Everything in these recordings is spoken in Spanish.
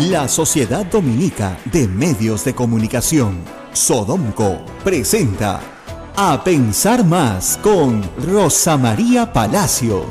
La Sociedad Dominica de Medios de Comunicación, Sodomco, presenta A Pensar Más con Rosa María Palacios.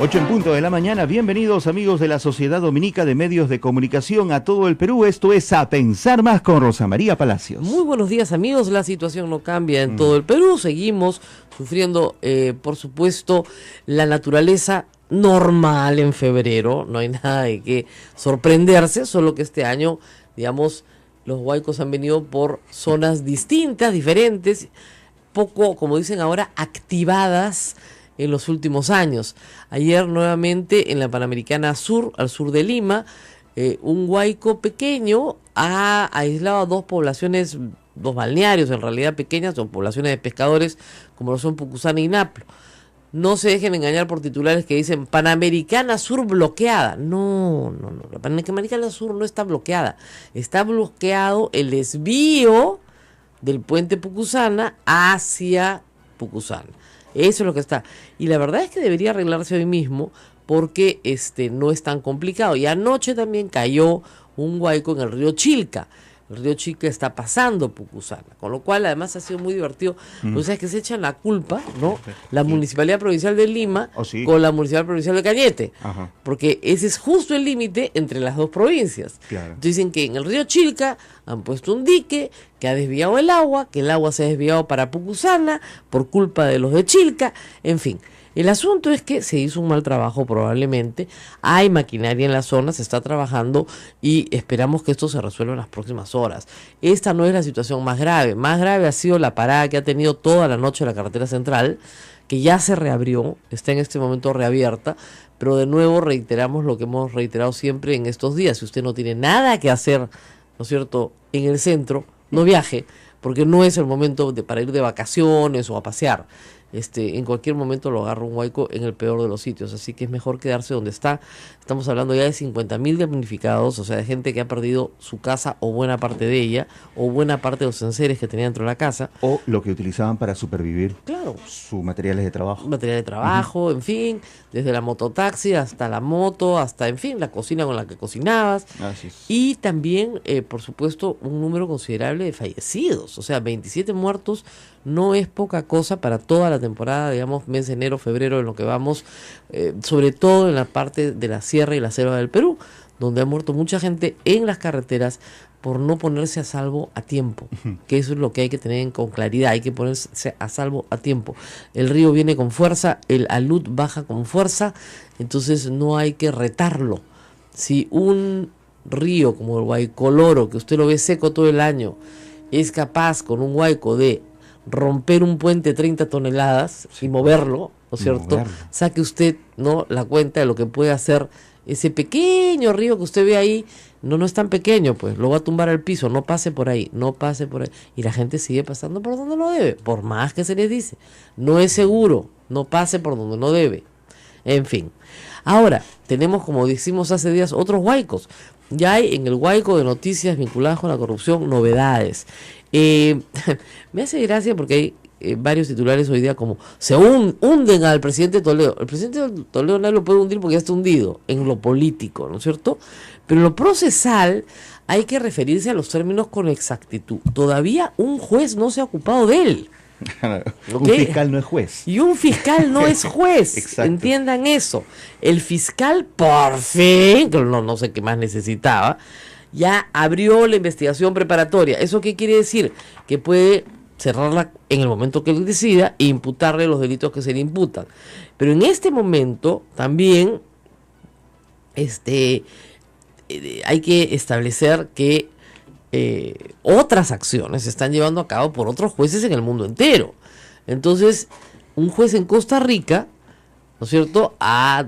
8:00 a.m, bienvenidos amigos de la Sociedad Dominica de Medios de Comunicación a todo el Perú. Esto es A Pensar Más con Rosa María Palacios. Muy buenos días amigos, la situación no cambia en todo el Perú, seguimos sufriendo por supuesto la naturaleza normal en febrero, no hay nada de qué sorprenderse, solo que este año, digamos, los huaicos han venido por zonas distintas, diferentes, poco, como dicen ahora, activadas en los últimos años. Ayer nuevamente en la Panamericana Sur, al sur de Lima, un huaico pequeño ha aislado a dos poblaciones, dos balnearios en realidad pequeñas, son poblaciones de pescadores como lo son Pucusana y Naplo. No se dejen engañar por titulares que dicen Panamericana Sur bloqueada. No, la Panamericana Sur no está bloqueada. Está bloqueado el desvío del puente Pucusana hacia Pucusana. Eso es lo que está. Y la verdad es que debería arreglarse hoy mismo porque no es tan complicado. Y anoche también cayó un huaico en el río Chilca. El río Chilca está pasando Pucusana, con lo cual además ha sido muy divertido. O sea, es que se echan la culpa, ¿no? La Municipalidad Provincial de Lima con la Municipalidad Provincial de Cañete. Ajá. Porque ese es justo el límite entre las dos provincias. Claro. Entonces dicen que en el río Chilca han puesto un dique que ha desviado el agua, que el agua se ha desviado para Pucusana por culpa de los de Chilca, en fin. El asunto es que se hizo un mal trabajo probablemente, hay maquinaria en la zona, se está trabajando y esperamos que esto se resuelva en las próximas horas. Esta no es la situación más grave ha sido la parada que ha tenido toda la noche la carretera central, que ya se reabrió, está en este momento reabierta, pero de nuevo reiteramos lo que hemos reiterado siempre en estos días: si usted no tiene nada que hacer, ¿no es cierto?, en el centro, no viaje, porque no es el momento para ir de vacaciones o a pasear. En cualquier momento lo agarra un huaico en el peor de los sitios, así que es mejor quedarse donde está. Estamos hablando ya de 50.000 damnificados, o sea, de gente que ha perdido su casa o buena parte de ella, o buena parte de los enseres que tenía dentro de la casa. O lo que utilizaban para supervivir. Claro. Sus materiales de trabajo. Materiales de trabajo, en fin, desde la mototaxi hasta la moto, hasta, en fin, la cocina con la que cocinabas. Así es. Y también, por supuesto, un número considerable de fallecidos, o sea, 27 muertos. No es poca cosa para toda la temporada, digamos, mes de enero, febrero, en lo que vamos, sobre todo en la parte de la sierra y la selva del Perú, donde ha muerto mucha gente en las carreteras por no ponerse a salvo a tiempo, que eso es lo que hay que tener con claridad, hay que ponerse a salvo a tiempo. El río viene con fuerza, el alud baja con fuerza, entonces no hay que retarlo. Si un río como el Guaycoloro, que usted lo ve seco todo el año, es capaz con un huaico de romper un puente 30 toneladas y moverlo, ¿no es cierto? Saque usted, ¿no?, la cuenta de lo que puede hacer ese pequeño río que usted ve ahí. No es tan pequeño, pues, lo va a tumbar al piso, no pase por ahí. Y la gente sigue pasando por donde no debe, por más que se les dice. No es seguro, no pase por donde no debe. En fin. Ahora, tenemos, como decimos hace días, otros huaicos. Ya hay en el huaico de noticias vinculadas con la corrupción novedades. Me hace gracia porque hay varios titulares hoy día como se hunden al presidente Toledo. El presidente Toledo nadie lo puede hundir porque ya está hundido en lo político, ¿no es cierto? Pero en lo procesal hay que referirse a los términos con exactitud. Todavía un juez no se ha ocupado de él. Un fiscal no es juez. Y un fiscal no es juez. Entiendan eso. El fiscal, por fin, que no sé qué más necesitaba, ya abrió la investigación preparatoria. ¿Eso qué quiere decir? Que puede cerrarla en el momento que él decida e imputarle los delitos que se le imputan. Pero en este momento también hay que establecer que otras acciones se están llevando a cabo por otros jueces en el mundo entero. Entonces, un juez en Costa Rica, ¿no es cierto?, ha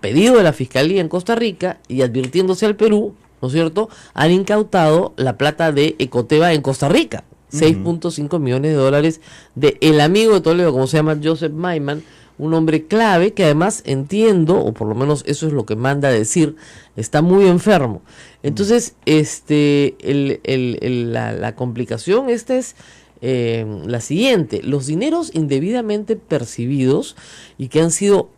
pedido de la Fiscalía en Costa Rica y advirtiéndose al Perú, ¿no es cierto?, han incautado la plata de Ecoteva en Costa Rica, 6.5 millones de dólares de el amigo de Toledo, como se llama Joseph Maiman, un hombre clave que además entiendo, o por lo menos eso es lo que manda a decir, está muy enfermo. Entonces, la complicación es la siguiente: los dineros indebidamente percibidos y que han sido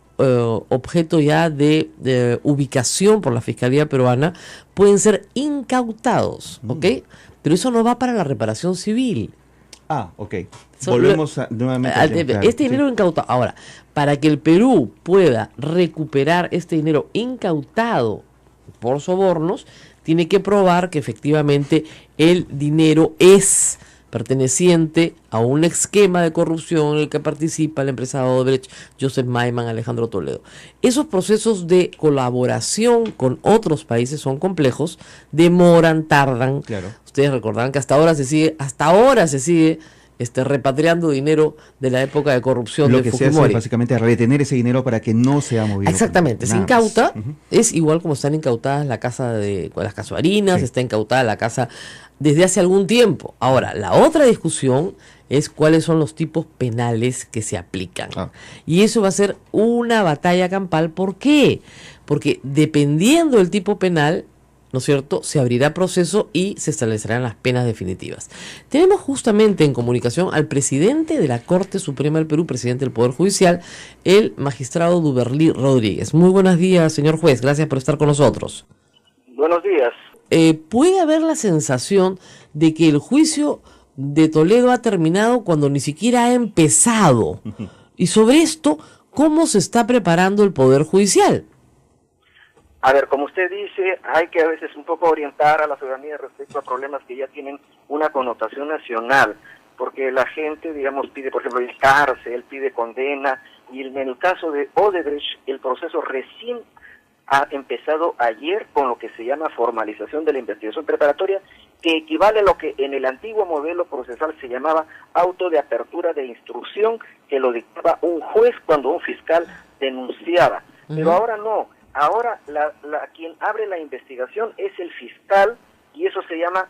objeto ya de ubicación por la Fiscalía peruana, pueden ser incautados, ¿ok? Pero eso no va para la reparación civil. Ah, ok. Volvemos nuevamente al tema, claro. Este dinero incautado. Ahora, para que el Perú pueda recuperar este dinero incautado por sobornos, tiene que probar que efectivamente el dinero es perteneciente a un esquema de corrupción en el que participa el empresario Odebrecht, Joseph Maiman, Alejandro Toledo. Esos procesos de colaboración con otros países son complejos, demoran, tardan. Claro. Ustedes recordarán que hasta ahora se sigue repatriando dinero de la época de corrupción Lo de que se Fujimori. hace básicamente es retener ese dinero para que no sea movido. Exactamente, se incauta, es igual como están incautadas las casuarinas, Sí. está incautada la casa desde hace algún tiempo. Ahora, la otra discusión es cuáles son los tipos penales que se aplican. Y eso va a ser una batalla campal. ¿Por qué? Porque dependiendo del tipo penal, ¿no es cierto?, se abrirá proceso y se establecerán las penas definitivas. Tenemos justamente en comunicación al presidente de la Corte Suprema del Perú, presidente del Poder Judicial, el magistrado Duberlí Rodríguez. Muy buenos días, señor juez, gracias por estar con nosotros. Buenos días. ¿Puede haber la sensación de que el juicio de Toledo ha terminado cuando ni siquiera ha empezado? Y sobre esto, ¿cómo se está preparando el Poder Judicial? A ver, como usted dice, hay que a veces un poco orientar a la ciudadanía respecto a problemas que ya tienen una connotación nacional, porque la gente, digamos, pide, por ejemplo, cárcel, pide condena, y en el caso de Odebrecht, el proceso recién ha empezado ayer con lo que se llama formalización de la investigación preparatoria, que equivale a lo que en el antiguo modelo procesal se llamaba auto de apertura de instrucción, que lo dictaba un juez cuando un fiscal denunciaba. Pero ahora no. Ahora quien abre la investigación es el fiscal y eso se llama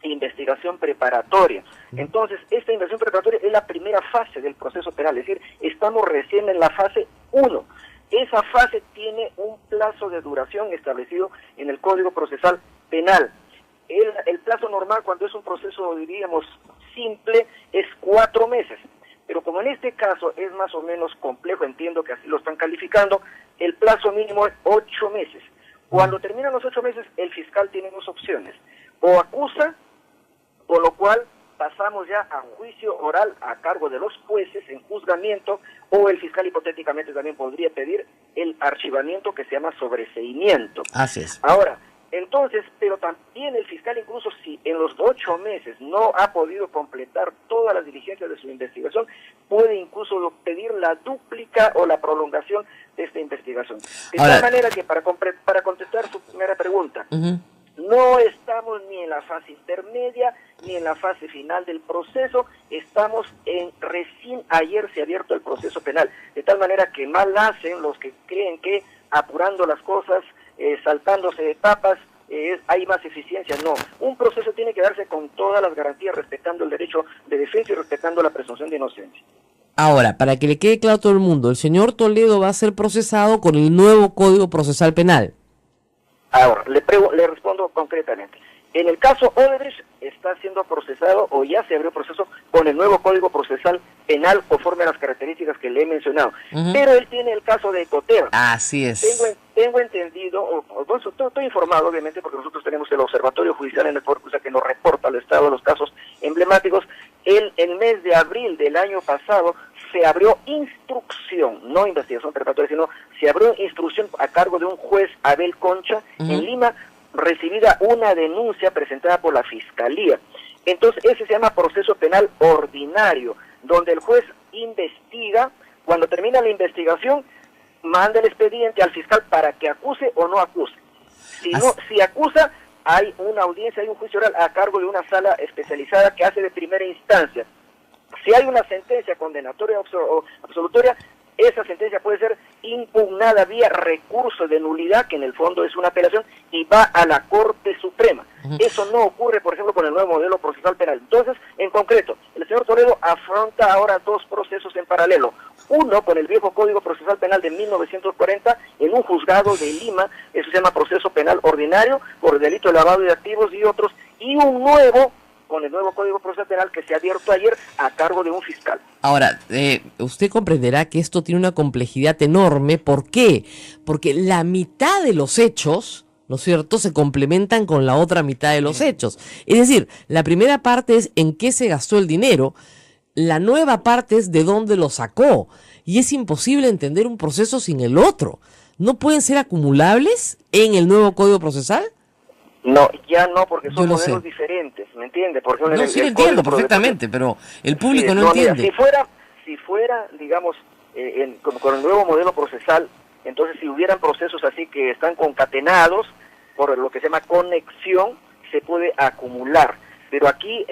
investigación preparatoria. Entonces, esta investigación preparatoria es la primera fase del proceso penal, es decir, estamos recién en la fase 1. Esa fase tiene un plazo de duración establecido en el Código Procesal Penal. El plazo normal cuando es un proceso, diríamos, simple, es 4 meses. Pero como en este caso es más o menos complejo, entiendo que así lo están calificando, el plazo mínimo es 8 meses. Cuando terminan los 8 meses, el fiscal tiene 2 opciones. O acusa, por lo cual pasamos ya a juicio oral a cargo de los jueces en juzgamiento, o el fiscal hipotéticamente también podría pedir el archivamiento que se llama sobreseimiento. Así es. Ahora, entonces, pero también el fiscal, incluso si en los 8 meses no ha podido completar todas las diligencias de su investigación, puede incluso pedir la dúplica o la prolongación de esta investigación. De tal manera que para contestar su primera pregunta, no estamos ni en la fase intermedia ni en la fase final del proceso, estamos recién ayer se ha abierto el proceso penal, de tal manera que mal hacen los que creen que apurando las cosas, saltándose etapas, hay más eficiencia. No, un proceso tiene que darse con todas las garantías, respetando el derecho de defensa y respetando la presunción de inocencia. Ahora, para que le quede claro a todo el mundo, el señor Toledo va a ser procesado con el nuevo Código Procesal Penal. Ahora, le respondo concretamente. En el caso Odebrecht está siendo procesado o ya se abrió proceso con el nuevo Código Procesal Penal conforme a las características que le he mencionado. Pero él tiene el caso de Ecoteva. Así es. Tengo entendido, estoy informado obviamente porque nosotros tenemos el Observatorio Judicial en el Poder Judicial que nos reporta el estado de los casos emblemáticos. El mes de abril del año pasado se abrió instrucción, no investigación preparatoria, sino se abrió instrucción a cargo de un juez, Abel Concha, en Lima, recibida una denuncia presentada por la Fiscalía. Entonces, ese se llama proceso penal ordinario, donde el juez investiga, cuando termina la investigación, manda el expediente al fiscal para que acuse o no acuse. Si acusa, hay una audiencia, hay un juicio oral a cargo de una sala especializada que hace de primera instancia. Si hay una sentencia condenatoria o absolutoria, esa sentencia puede ser impugnada vía recurso de nulidad, que en el fondo es una apelación, y va a la Corte Suprema. Eso no ocurre, por ejemplo, con el nuevo modelo procesal penal. Entonces, en concreto, el señor Toledo afronta ahora 2 procesos en paralelo. Uno, con el viejo Código Procesal Penal de 1940, en un juzgado de Lima, eso se llama proceso penal ordinario, por delito de lavado de activos y otros, y un nuevo con el nuevo Código Procesal Penal que se ha abierto ayer a cargo de un fiscal. Ahora, usted comprenderá que esto tiene una complejidad enorme. ¿Por qué? Porque la mitad de los hechos, ¿no es cierto?, se complementan con la otra mitad de los hechos. Es decir, la primera parte es en qué se gastó el dinero, la nueva parte es de dónde lo sacó. Y es imposible entender un proceso sin el otro. ¿No pueden ser acumulables en el nuevo Código Procesal? No, ya no, porque son Yo lo modelos sé. diferentes, ¿me entiende? Por ejemplo, No, sí lo entiendo perfectamente, pero el público no mira, entiende. si fuera, digamos, como con el nuevo modelo procesal, entonces si hubieran procesos así que están concatenados por lo que se llama conexión, se puede acumular. Pero aquí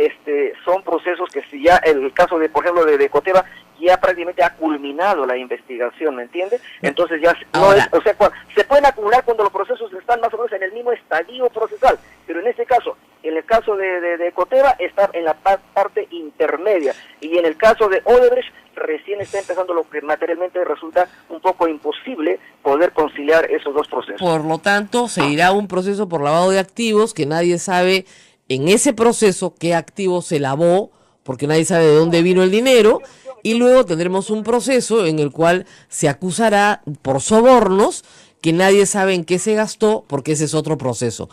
son procesos que si ya, el caso de, por ejemplo, de Coteva, ya prácticamente ha culminado la investigación, ¿me entiende? Entonces ya no es, o sea, se pueden acumular cuando los procesos están más o menos en el mismo estadio procesal, pero en este caso, en el caso de Coteva está en la parte intermedia, y en el caso de Odebrecht recién está empezando, lo que materialmente resulta un poco imposible poder conciliar esos dos procesos. Por lo tanto, se irá un proceso por lavado de activos que nadie sabe en ese proceso qué activo se lavó, porque nadie sabe de dónde vino el dinero, y luego tendremos un proceso en el cual se acusará por sobornos que nadie sabe en qué se gastó, porque ese es otro proceso.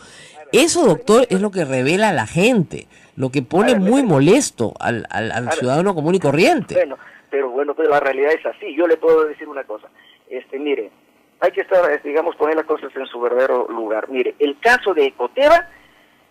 Eso, doctor, es lo que revela a la gente, lo que pone muy molesto al ciudadano común y corriente. Bueno, pero la realidad es así. Yo le puedo decir una cosa. Mire, hay que estar, digamos, poner las cosas en su verdadero lugar. Mire, el caso de Ecoteva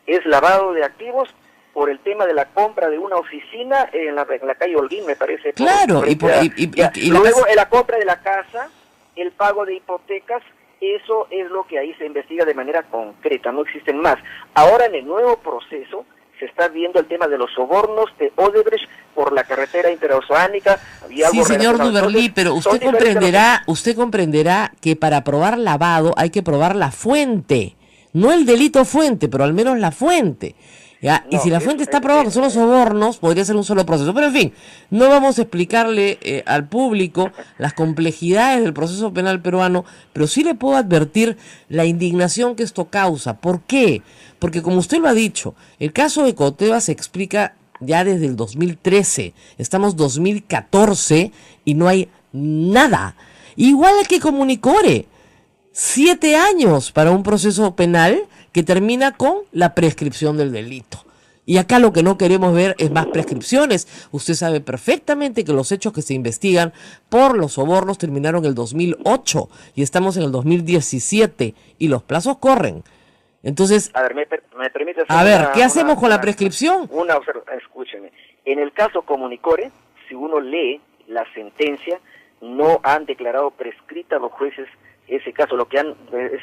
es lavado de activos por el tema de la compra de una oficina en la calle Holguín, me parece. Claro, luego la compra de la casa, el pago de hipotecas, eso es lo que ahí se investiga de manera concreta, no existen más. Ahora en el nuevo proceso se está viendo el tema de los sobornos de Odebrecht por la carretera interoceánica. Sí, señor Duberly, pero usted comprenderá que para probar lavado hay que probar la fuente, no el delito fuente, pero al menos la fuente. ¿Ya? No, y si la fuente está probada que son los sobornos, podría ser un solo proceso. Pero en fin, no vamos a explicarle al público las complejidades del proceso penal peruano, pero sí le puedo advertir la indignación que esto causa. ¿Por qué? Porque como usted lo ha dicho, el caso de Coteva se explica ya desde el 2013. Estamos 2014 y no hay nada. Igual que Comunicore. 7 años para un proceso penal que termina con la prescripción del delito. Y acá lo que no queremos ver es más prescripciones. Usted sabe perfectamente que los hechos que se investigan por los sobornos terminaron en el 2008 y estamos en el 2017 y los plazos corren. Entonces, a ver, me permite hacer ¿qué hacemos con la prescripción? Escúcheme. En el caso Comunicore, si uno lee la sentencia, no han declarado prescrita los jueces ese caso. Lo que han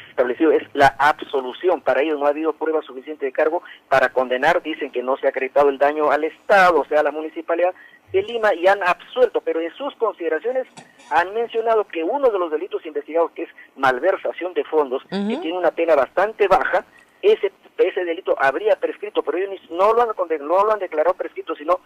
establecido es la absolución. Para ellos no ha habido prueba suficiente de cargo para condenar. Dicen que no se ha acreditado el daño al Estado, o sea, a la Municipalidad de Lima, y han absuelto, pero en sus consideraciones han mencionado que uno de los delitos investigados, que es malversación de fondos, que tiene una pena bastante baja, ese delito habría prescrito, pero ellos no lo han declarado prescrito, sino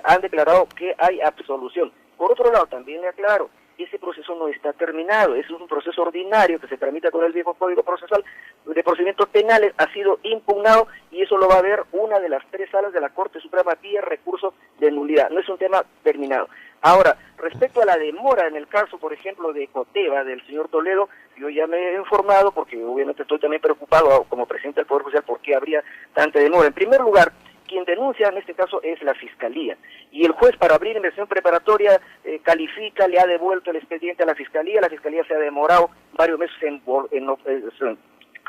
han declarado que hay absolución. Por otro lado, también le aclaro, ese proceso no está terminado, es un proceso ordinario que se tramita con el viejo Código Procesal de Procedimientos Penales, ha sido impugnado y eso lo va a ver una de las 3 salas de la Corte Suprema vía recurso de nulidad, no es un tema terminado. Ahora, respecto a la demora en el caso, por ejemplo, de Coteva, del señor Toledo, yo ya me he informado, porque obviamente estoy también preocupado como presidente del Poder Judicial por qué habría tanta demora. En primer lugar, quien denuncia en este caso es la Fiscalía, y el juez, para abrir investigación preparatoria, califica, le ha devuelto el expediente a la Fiscalía se ha demorado varios meses en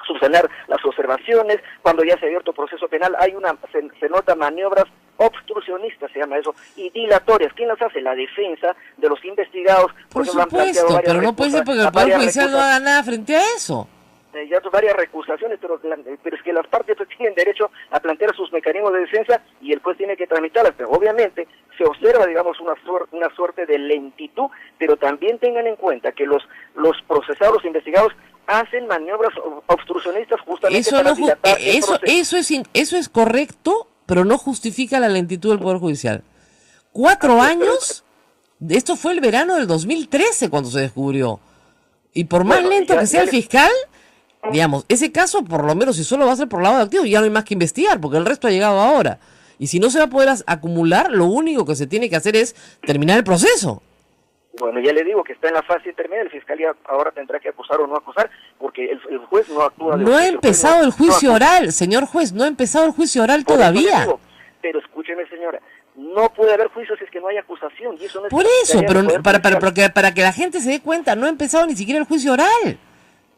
subsanar las observaciones. Cuando ya se ha abierto proceso penal, se nota maniobras obstruccionistas, se llama eso, y dilatorias. ¿Quién las hace? La defensa de los investigados. Por supuesto, pero no puede ser porque el Poder Judicial no haga nada frente a eso. Ya varias recusaciones, pero es que las partes tienen derecho a plantear sus mecanismos de defensa y el juez tiene que tramitarlas. Pero obviamente se observa, digamos, una suerte de lentitud, pero también tengan en cuenta que los procesados, los investigados, hacen maniobras obstruccionistas justamente para dilatar el proceso. Eso es correcto, pero no justifica la lentitud del Poder Judicial. 4 años, esto fue el verano del 2013 cuando se descubrió. Y por más lento que sea el fiscal, digamos, ese caso, por lo menos, si solo va a ser por lavado de activos, ya no hay más que investigar, porque el resto ha llegado ahora. Y si no se va a poder acumular, lo único que se tiene que hacer es terminar el proceso. Bueno, ya le digo que está en la fase intermedia, la Fiscalía ahora tendrá que acusar o no acusar, porque el juez no actúa de No ha oficio, empezado el juicio no oral, señor juez, no ha empezado el juicio oral Por eso le todavía. digo, pero escúcheme, señora, no puede haber juicio si es que no hay acusación. Y eso no es Por eso, tarea del Poder Judicial. para que la gente se dé cuenta, no ha empezado ni siquiera el juicio oral.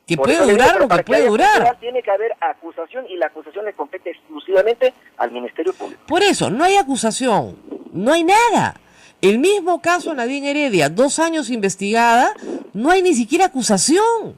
Que Por puede eso le digo, durar pero lo que para puede haya juicio durar. oral tiene que haber acusación y la acusación le compete exclusivamente al Ministerio Público. Por eso, no hay acusación, no hay nada. El mismo caso Nadine Heredia, 2 años investigada, no hay ni siquiera acusación.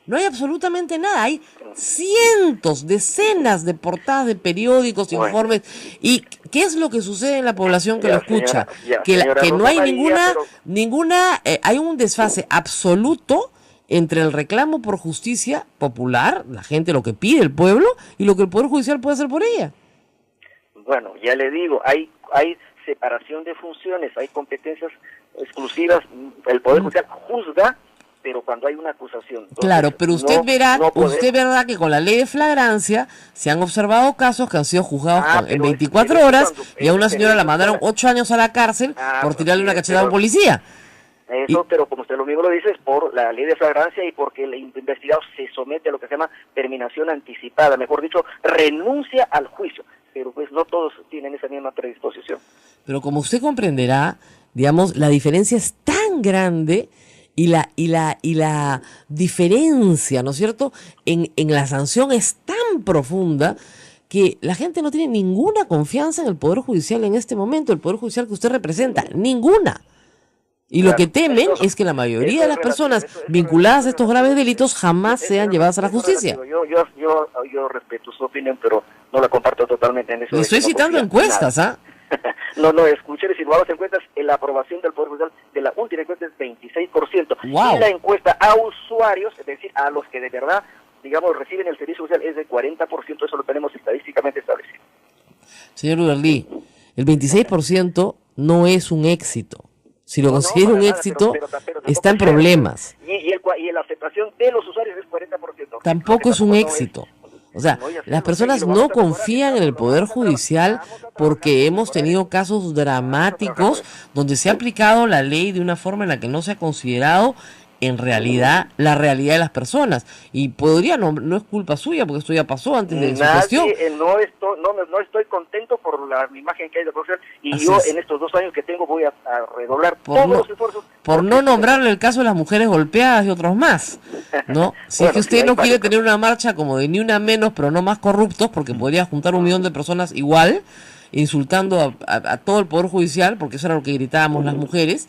No hay absolutamente nada. Hay cientos, decenas de portadas de periódicos, Bueno. informes. ¿Y qué es lo que sucede en la población que Ya, lo escucha? señora, ya, que señora que no hay Rosa María, ninguna, hay un desfase absoluto entre el reclamo por justicia popular, la gente, lo que pide el pueblo, y lo que el Poder Judicial puede hacer por ella. Bueno, ya le digo, hay separación de funciones, hay competencias exclusivas, el Poder Judicial juzga, pero cuando hay una acusación. Entonces, Claro, pero usted no podemos- usted verá que con la ley de flagrancia se han observado casos que han sido juzgados en pero 24 pero horas cuando- y a una señora la pero- mandaron 8 años a la cárcel por tirarle una cachetada a un policía. Eso, pero como usted lo mismo lo dice, es por la ley de flagrancia y porque el investigado se somete a lo que se llama terminación anticipada, mejor dicho, renuncia al juicio, pero pues no todos tienen esa misma predisposición. Pero como usted comprenderá, digamos, la diferencia es tan grande y la diferencia, ¿no es cierto?, en la sanción es tan profunda que la gente no tiene ninguna confianza en el Poder Judicial en este momento, el Poder Judicial que usted representa, ninguna. Y lo Claro, que temen eso- es que la mayoría eso de las es personas relativo, eso vinculadas a es estos relativo. graves delitos jamás Eso sean es- llevadas a la eso es justicia. relativo. Yo respeto su opinión, pero no la comparto totalmente en eso. Le de estoy que no citando confía en encuestas, nada. ¿ah? No, escúcheme, si lo vamos en cuentas, la aprobación del Poder Judicial de la última encuesta es 26%. Wow. Y la encuesta a usuarios, es decir, a los que de verdad, digamos, reciben el servicio social, es de 40%, eso lo tenemos estadísticamente establecido. Señor Uberlí, el 26% no es un éxito. Si lo No, considera para un nada, éxito, pero tampoco está en es cero. problemas. Y la aceptación de los usuarios es 40%. Tampoco es un No éxito. O sea, No, ya sé, las lo sé, personas y lo vamos no a mejorar, confían en el lo Poder vamos a trabajar, Judicial vamos a trabajar porque para hemos mejorar tenido eso. casos dramáticos Vamos a trabajar donde se ha aplicado la ley de una forma en la que no se ha considerado en realidad la realidad de las personas. Y podría, no es culpa suya porque esto ya pasó antes de su gestión. No estoy contento por la imagen que hay de profesión y Así yo es. en estos 2 años que tengo voy a redoblar Por todos no- los esfuerzos. Por porque- no nombrarle el caso de las mujeres golpeadas y otros más, ¿no? Si es Bueno, que sí, usted hay no quiere varios tener una marcha como de ni una menos, pero no más corruptos, porque podría juntar 1 millón de personas igual, insultando a todo el Poder Judicial, porque eso era lo que gritábamos las mujeres,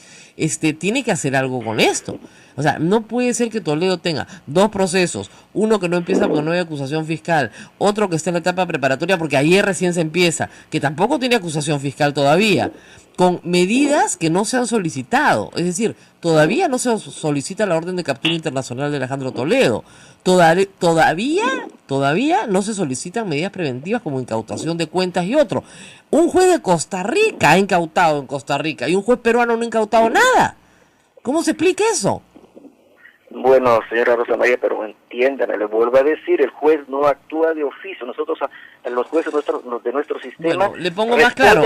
tiene que hacer algo con esto. O sea, no puede ser que Toledo tenga 2 procesos, uno que no empieza porque no hay acusación fiscal, otro que está en la etapa preparatoria porque ayer recién se empieza, que tampoco tiene acusación fiscal todavía, con medidas que no se han solicitado. Es decir, todavía no se solicita la orden de captura internacional de Alejandro Toledo. Todavía no se solicitan medidas preventivas como incautación de cuentas y otro. Un juez de Costa Rica ha incautado en Costa Rica y un juez peruano no ha incautado nada. ¿Cómo se explica eso? Bueno, señora Rosa María, pero entiéndame, le vuelvo a decir, el juez no actúa de oficio. Nosotros, los jueces de nuestro sistema... Bueno, le pongo más claro.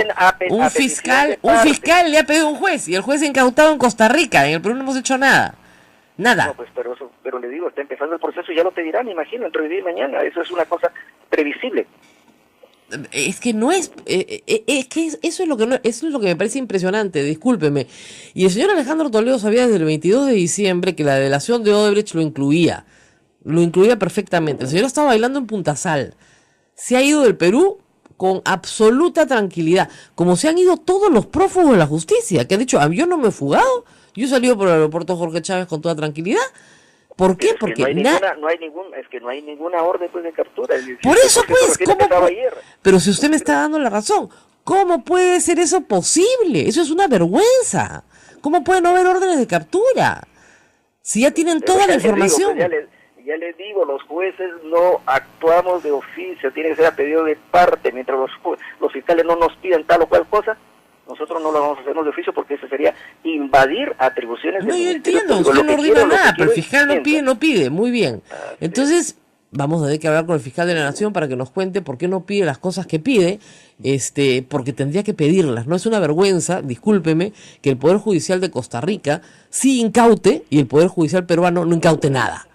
Un fiscal le ha pedido a un juez y el juez ha incautado en Costa Rica. En el Perú no hemos hecho nada. Nada. No, pues, pero le digo, está empezando el proceso y ya lo pedirán, me imagino, entre hoy día y mañana. Eso es una cosa previsible. Es que no es que eso es lo que eso es lo que me parece impresionante, discúlpeme. Y el señor Alejandro Toledo sabía desde el 22 de diciembre que la delación de Odebrecht lo incluía perfectamente. El señor estaba bailando en Punta Sal. Se ha ido del Perú con absoluta tranquilidad, como se han ido todos los prófugos de la justicia, que han dicho, yo no me he fugado, yo he salido por el aeropuerto Jorge Chávez con toda tranquilidad. ¿Por qué? Porque no hay ninguna orden pues, de captura. Por eso pues, ¿cómo ayer. Pero si usted me está dando la razón, ¿cómo puede ser eso posible? Eso es una vergüenza. ¿Cómo puede no haber órdenes de captura? Si ya tienen toda la información. Ya les digo, los jueces no actuamos de oficio, tiene que ser a pedido de parte. Mientras los fiscales no nos piden tal o cual cosa, nosotros no lo vamos a hacer de oficio porque eso sería invadir atribuciones No, del yo Ministerio entiendo, Público. usted no ordena nada, pero el quiero fiscal no pide, muy bien. Entonces, vamos a tener que hablar con el fiscal de la Nación para que nos cuente por qué no pide las cosas que pide, porque tendría que pedirlas. No es una vergüenza, discúlpeme, que el Poder Judicial de Costa Rica sí incaute y el Poder Judicial peruano no incaute nada.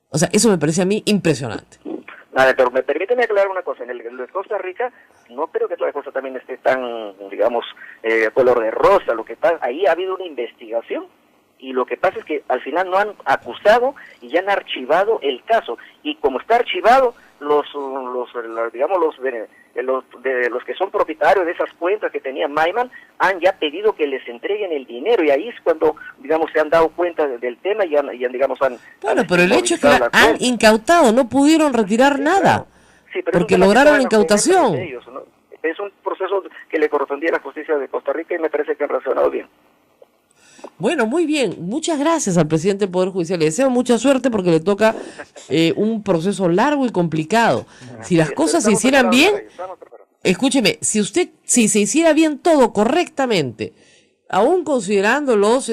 O sea, eso me parece a mí impresionante. Vale, pero permíteme aclarar una cosa. En el de Costa Rica no creo que toda la cosa también esté tan, digamos, color de rosa. Lo que pasa, ahí ha habido una investigación y lo que pasa es que al final no han acusado y ya han archivado el caso. Y como está archivado, los que son propietarios de esas cuentas que tenía Maiman han ya pedido que les entreguen el dinero, y ahí es cuando, digamos, se han dado cuenta del tema y han digamos, bueno, pero el hecho es que han incautado, no pudieron retirar nada, sí, pero porque lograron incautación. Ellos, ¿no? Es un proceso que le correspondía a la justicia de Costa Rica y me parece que han razonado bien. Bueno, muy bien. Muchas gracias al presidente del Poder Judicial. Le deseo mucha suerte porque le toca un proceso largo y complicado. Si las cosas se hicieran bien, escúcheme, si se hiciera bien todo correctamente, aún considerando los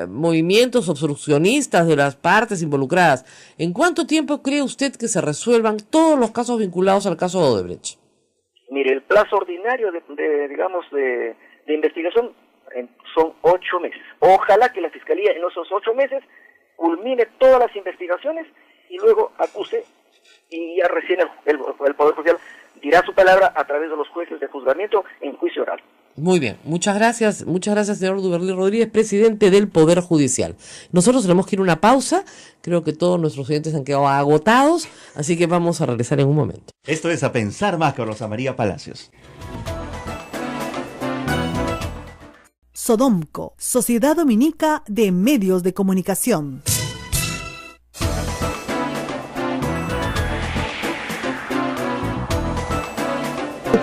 movimientos obstruccionistas de las partes involucradas, ¿en cuánto tiempo cree usted que se resuelvan todos los casos vinculados al caso de Odebrecht? Mire, el plazo ordinario de investigación son 8 meses. Ojalá que la Fiscalía en esos 8 meses culmine todas las investigaciones y luego acuse, y ya recién el Poder Judicial dirá su palabra a través de los jueces de juzgamiento en juicio oral. Muy bien, muchas gracias, señor Duberly Rodríguez, presidente del Poder Judicial. Nosotros tenemos que ir a una pausa, creo que todos nuestros oyentes han quedado agotados, así que vamos a regresar en un momento. Esto es A Pensar Más con Rosa María Palacios. Sodomco, Sociedad Dominica de Medios de Comunicación.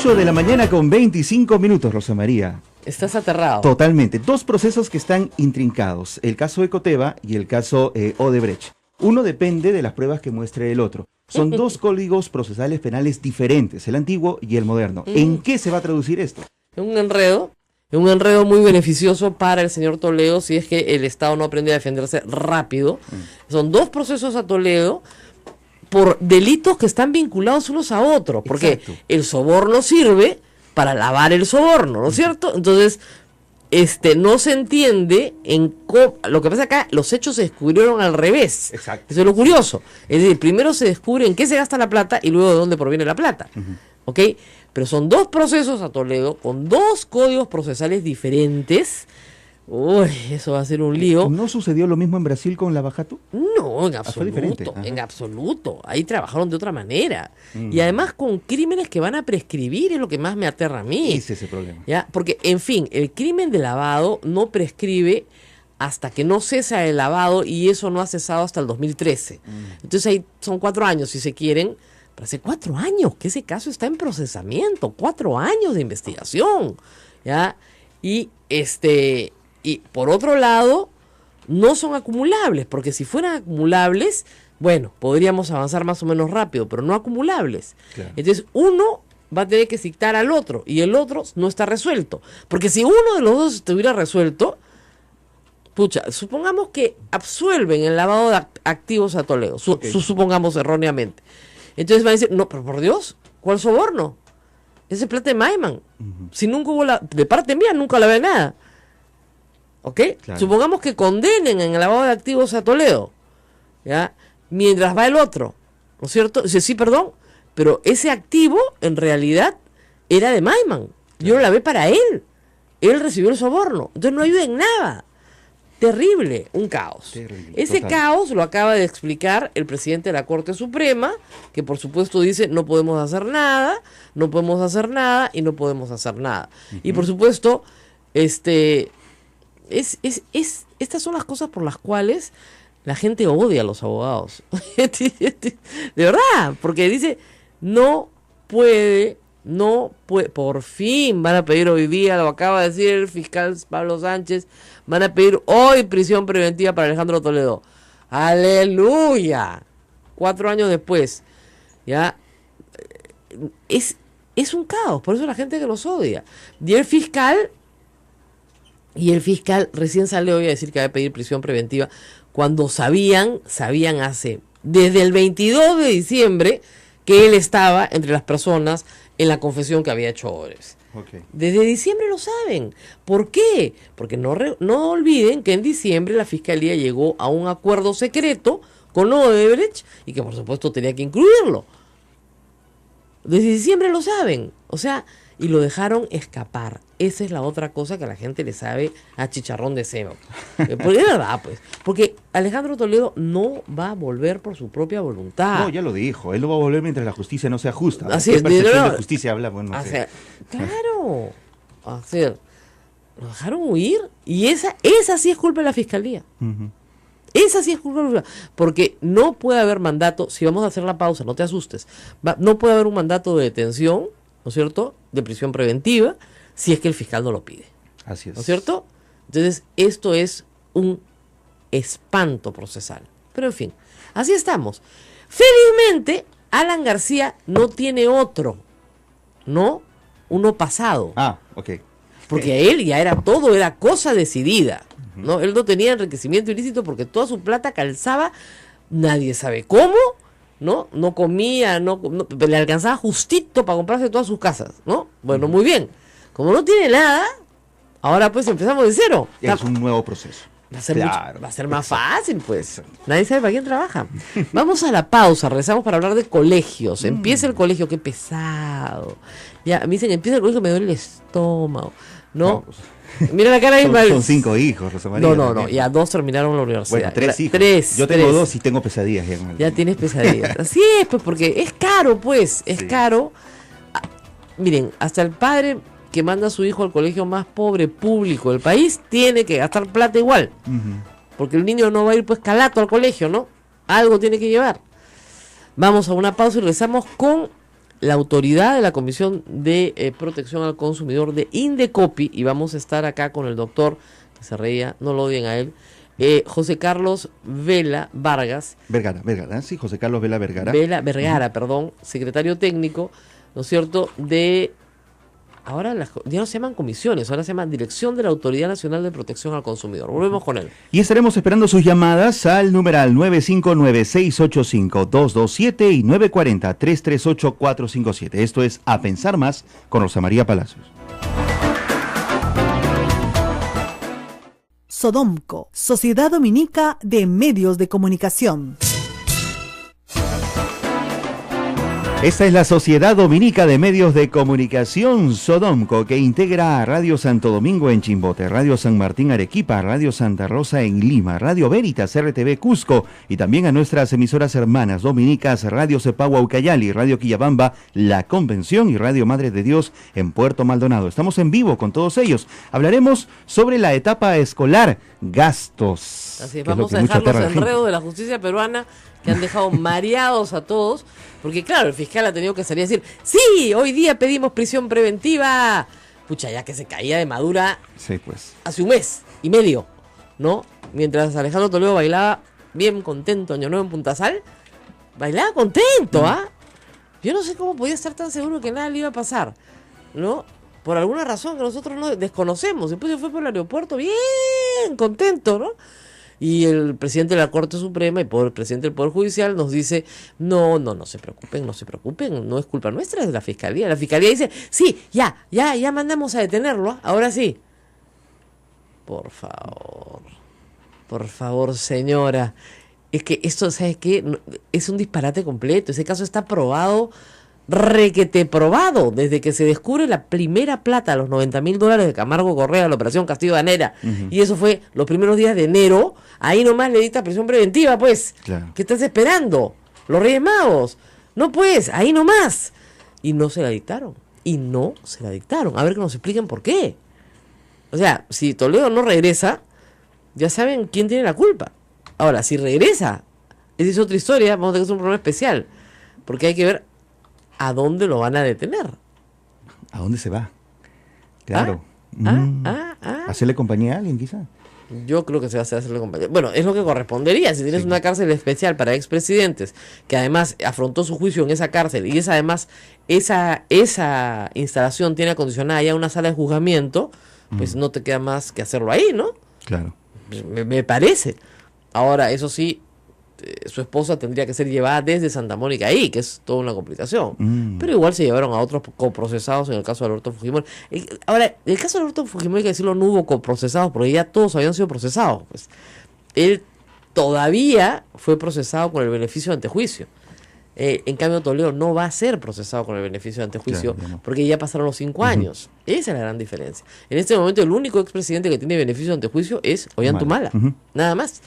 De la mañana con 25 minutos, Rosa María. Estás aterrado. Totalmente. Dos procesos que están intrincados, el caso Ecoteva y el caso Odebrecht. Uno depende de las pruebas que muestre el otro. Son dos códigos procesales penales diferentes, el antiguo y el moderno. ¿En qué se va a traducir esto? Un enredo muy beneficioso para el señor Toledo si es que el Estado no aprende a defenderse rápido. Son dos procesos a Toledo por delitos que están vinculados unos a otros, porque Exacto. El soborno sirve para lavar el soborno, ¿no es cierto? Entonces, no se entiende lo que pasa acá, los hechos se descubrieron al revés. Exacto. Eso es lo curioso. Es decir, primero se descubre en qué se gasta la plata y luego de dónde proviene la plata. ¿Ok? Pero son dos procesos a Toledo con dos códigos procesales diferentes. Uy, eso va a ser un lío. ¿No sucedió lo mismo en Brasil con Lava Jato? No, en fue diferente. absoluto, en absoluto. Ahí trabajaron de otra manera. Y además con crímenes que van a prescribir, es lo que más me aterra a mí. Ese es el problema. ¿Ya? Porque, en fin, el crimen de lavado no prescribe hasta que no cesa el lavado, y eso no ha cesado hasta el 2013. Entonces ahí son 4 años, si se quieren. Pero hace 4 años que ese caso está en procesamiento, 4 años de investigación. ¿Ya? Y por otro lado, no son acumulables, porque si fueran acumulables, bueno, podríamos avanzar más o menos rápido, pero no acumulables. Claro. Entonces, uno va a tener que citar al otro, y el otro no está resuelto. Porque si uno de los dos estuviera resuelto, pucha, supongamos que absuelven el lavado de activos a Toledo, supongamos erróneamente. Entonces van a decir, no, pero por Dios, ¿cuál soborno? Ese plata de Maiman. Si nunca hubo de parte mía, nunca la ve nada. ¿Ok? Claro. Supongamos que condenen en el lavado de activos a Toledo, ¿ya? Mientras va el otro, ¿no es cierto? Dice, sí, perdón, pero ese activo en realidad era de Maiman. Yo lo lavé para él. Él recibió el soborno. Entonces no ayuda en nada. Terrible, un caos. Terrible, Ese total. caos lo acaba de explicar el presidente de la Corte Suprema, que por supuesto dice no podemos hacer nada, no podemos hacer nada y no podemos hacer nada. Y por supuesto, estas son las cosas por las cuales la gente odia a los abogados. De verdad, porque dice, no puede, por fin van a pedir hoy día, lo acaba de decir el fiscal Pablo Sánchez, van a pedir hoy prisión preventiva para Alejandro Toledo. ¡Aleluya! 4 años después, ya, es un caos, por eso la gente que los odia. Y el fiscal recién sale hoy a decir que va a pedir prisión preventiva cuando sabían hace desde el 22 de diciembre que él estaba entre las personas en la confesión que había hecho Odebrecht. Okay. Desde diciembre lo saben. ¿Por qué? Porque no olviden que en diciembre la Fiscalía llegó a un acuerdo secreto con Odebrecht y que por supuesto tenía que incluirlo. Desde diciembre lo saben. O sea, y lo dejaron escapar. Esa es la otra cosa que a la gente le sabe a chicharrón de cebo. Porque es verdad, pues. Porque Alejandro Toledo no va a volver por su propia voluntad. No, ya lo dijo. Él no va a volver mientras la justicia no sea justa. Así ¿Qué es, percepción no, de justicia habla? Bueno, no sé. Claro. Lo dejaron huir. Y esa sí es culpa de la Fiscalía. Uh-huh. Esa sí es culpa, porque no puede haber mandato, si vamos a hacer la pausa, no te asustes, no puede haber un mandato de detención, ¿no es cierto?, de prisión preventiva, si es que el fiscal no lo pide. Así es. ¿No es cierto? Entonces, esto es un espanto procesal. Pero en fin, así estamos. Felizmente, Alan García no tiene otro, ¿no? Uno pasado. Ah, ok. Porque a él ya era cosa decidida. ¿No? Él no tenía enriquecimiento ilícito porque toda su plata calzaba, nadie sabe cómo, ¿no? No comía, le alcanzaba justito para comprarse todas sus casas, ¿no? Bueno, muy bien. Como no tiene nada, ahora pues empezamos de cero. Es un nuevo proceso. Va a ser, va a ser más exacto, fácil, pues. exacto. Nadie sabe para quién trabaja. Vamos a la pausa, regresamos para hablar de colegios. Empieza el colegio, qué pesado. Ya, me dicen, empieza el colegio, me duele el estómago, ¿no? No, pues, Mira la cara de Ismael. son 5 hijos, Rosa María. No, ya 2 terminaron la universidad. Bueno, 3 hijos. 3. Yo tengo 2 y tengo pesadillas. Ya tienes pesadillas. Así es, pues, porque es caro, pues, es caro. Miren, hasta el padre que manda a su hijo al colegio más pobre público del país tiene que gastar plata igual. Uh-huh. Porque el niño no va a ir pues calato al colegio, ¿no? Algo tiene que llevar. Vamos a una pausa y regresamos con la autoridad de la Comisión de Protección al Consumidor de Indecopi, y vamos a estar acá con el doctor, que se reía, no lo odien a él, José Carlos Vela Vargas. Vergara, sí, José Carlos Vela Vergara. Vergara, perdón, secretario técnico, ¿no es cierto?, de... Ahora ya no se llaman comisiones, ahora se llama Dirección de la Autoridad Nacional de Protección al Consumidor. Volvemos con él. Y estaremos esperando sus llamadas al numeral 959-685-227 y 940-338-457. Esto es A Pensar Más con Rosa María Palacios. Sodomco, Sociedad Dominica de Medios de Comunicación. Esta es la Sociedad Dominica de Medios de Comunicación, Sodomco, que integra a Radio Santo Domingo en Chimbote, Radio San Martín Arequipa, Radio Santa Rosa en Lima, Radio Veritas RTV Cusco y también a nuestras emisoras hermanas dominicas, Radio Cepagua Ucayali, Radio Quillabamba, La Convención y Radio Madre de Dios en Puerto Maldonado. Estamos en vivo con todos ellos. Hablaremos sobre la etapa escolar, gastos. Así es, vamos a dejar los enredos de la justicia peruana que han dejado mareados a todos, porque claro, el fiscal ha tenido que salir a decir, sí, hoy día pedimos prisión preventiva. Pucha, ya que se caía de madura sí, pues. hace un mes y medio, ¿no? Mientras Alejandro Toledo bailaba bien contento Año Nuevo en Punta Sal, bailaba contento, ¿ah? Yo no sé cómo podía estar tan seguro que nada le iba a pasar, ¿no? Por alguna razón que nosotros no desconocemos. Después se fue por el aeropuerto bien contento, ¿no? Y el presidente de la Corte Suprema y el presidente del Poder Judicial nos dice, no se preocupen, no es culpa nuestra, es de la Fiscalía. La Fiscalía dice, sí, ya mandamos a detenerlo, ahora sí. Por favor, señora. Es que esto, ¿sabes qué? Es un disparate completo. Ese caso está probado, requete probado, desde que se descubre la primera plata, los $90,000 de Camargo Correa, la operación Castillo de Anera, y eso fue los primeros días de enero. Ahí nomás le dicta prisión preventiva, pues. Claro. ¿Qué estás esperando? Los Reyes Magos. No, pues, ahí nomás. Y no se la dictaron. A ver que nos expliquen por qué. O sea, si Toledo no regresa, ya saben quién tiene la culpa. Ahora, si regresa, esa es otra historia, vamos a tener que hacer un programa especial, porque hay que ver a dónde lo van a detener. ¿A dónde se va? Claro. ¿Hacerle compañía a alguien, quizá? Yo creo que se va a hacerle compañía. Bueno, es lo que correspondería. Si tienes una cárcel especial para expresidentes, que además afrontó su juicio en esa cárcel, y además esa instalación tiene acondicionada ya una sala de juzgamiento, pues no te queda más que hacerlo ahí, ¿no? Claro. Me parece. Ahora, eso sí, su esposa tendría que ser llevada desde Santa Mónica ahí, que es toda una complicación. Pero igual se llevaron a otros coprocesados en el caso de Alberto Fujimori. Ahora, en el caso de Alberto Fujimori, hay que decirlo, no hubo coprocesados, porque ya todos habían sido procesados. Pues. Él todavía fue procesado con el beneficio de antejuicio. En cambio, Toledo no va a ser procesado con el beneficio de antejuicio, claro, porque ya pasaron los 5 años. Esa es la gran diferencia. En este momento, el único expresidente que tiene beneficio de antejuicio es Ollantumala, nada más.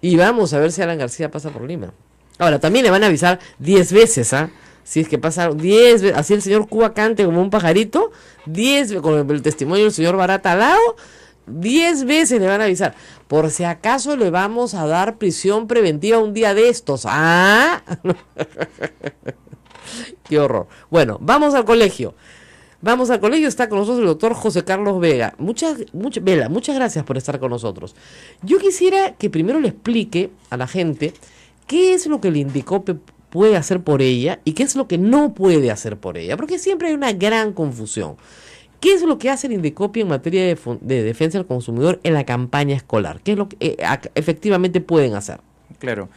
Y vamos a ver si Alan García pasa por Lima. Ahora, también le van a avisar 10 veces, ¿ah? Si es que pasaron 10 veces, así el señor Cuba cante como un pajarito, 10 veces, con el testimonio del señor Barata al lado, 10 veces le van a avisar. Por si acaso le vamos a dar prisión preventiva un día de estos. ¡Ah! ¡Qué horror! Bueno, vamos al colegio. Vamos al colegio, está con nosotros el doctor José Carlos Vega. Vela, muchas gracias por estar con nosotros. Yo quisiera que primero le explique a la gente qué es lo que el Indecopi puede hacer por ella y qué es lo que no puede hacer por ella, porque siempre hay una gran confusión. ¿Qué es lo que hace el Indecopi en materia de defensa del consumidor en la campaña escolar? ¿Qué es lo que efectivamente pueden hacer? Claro.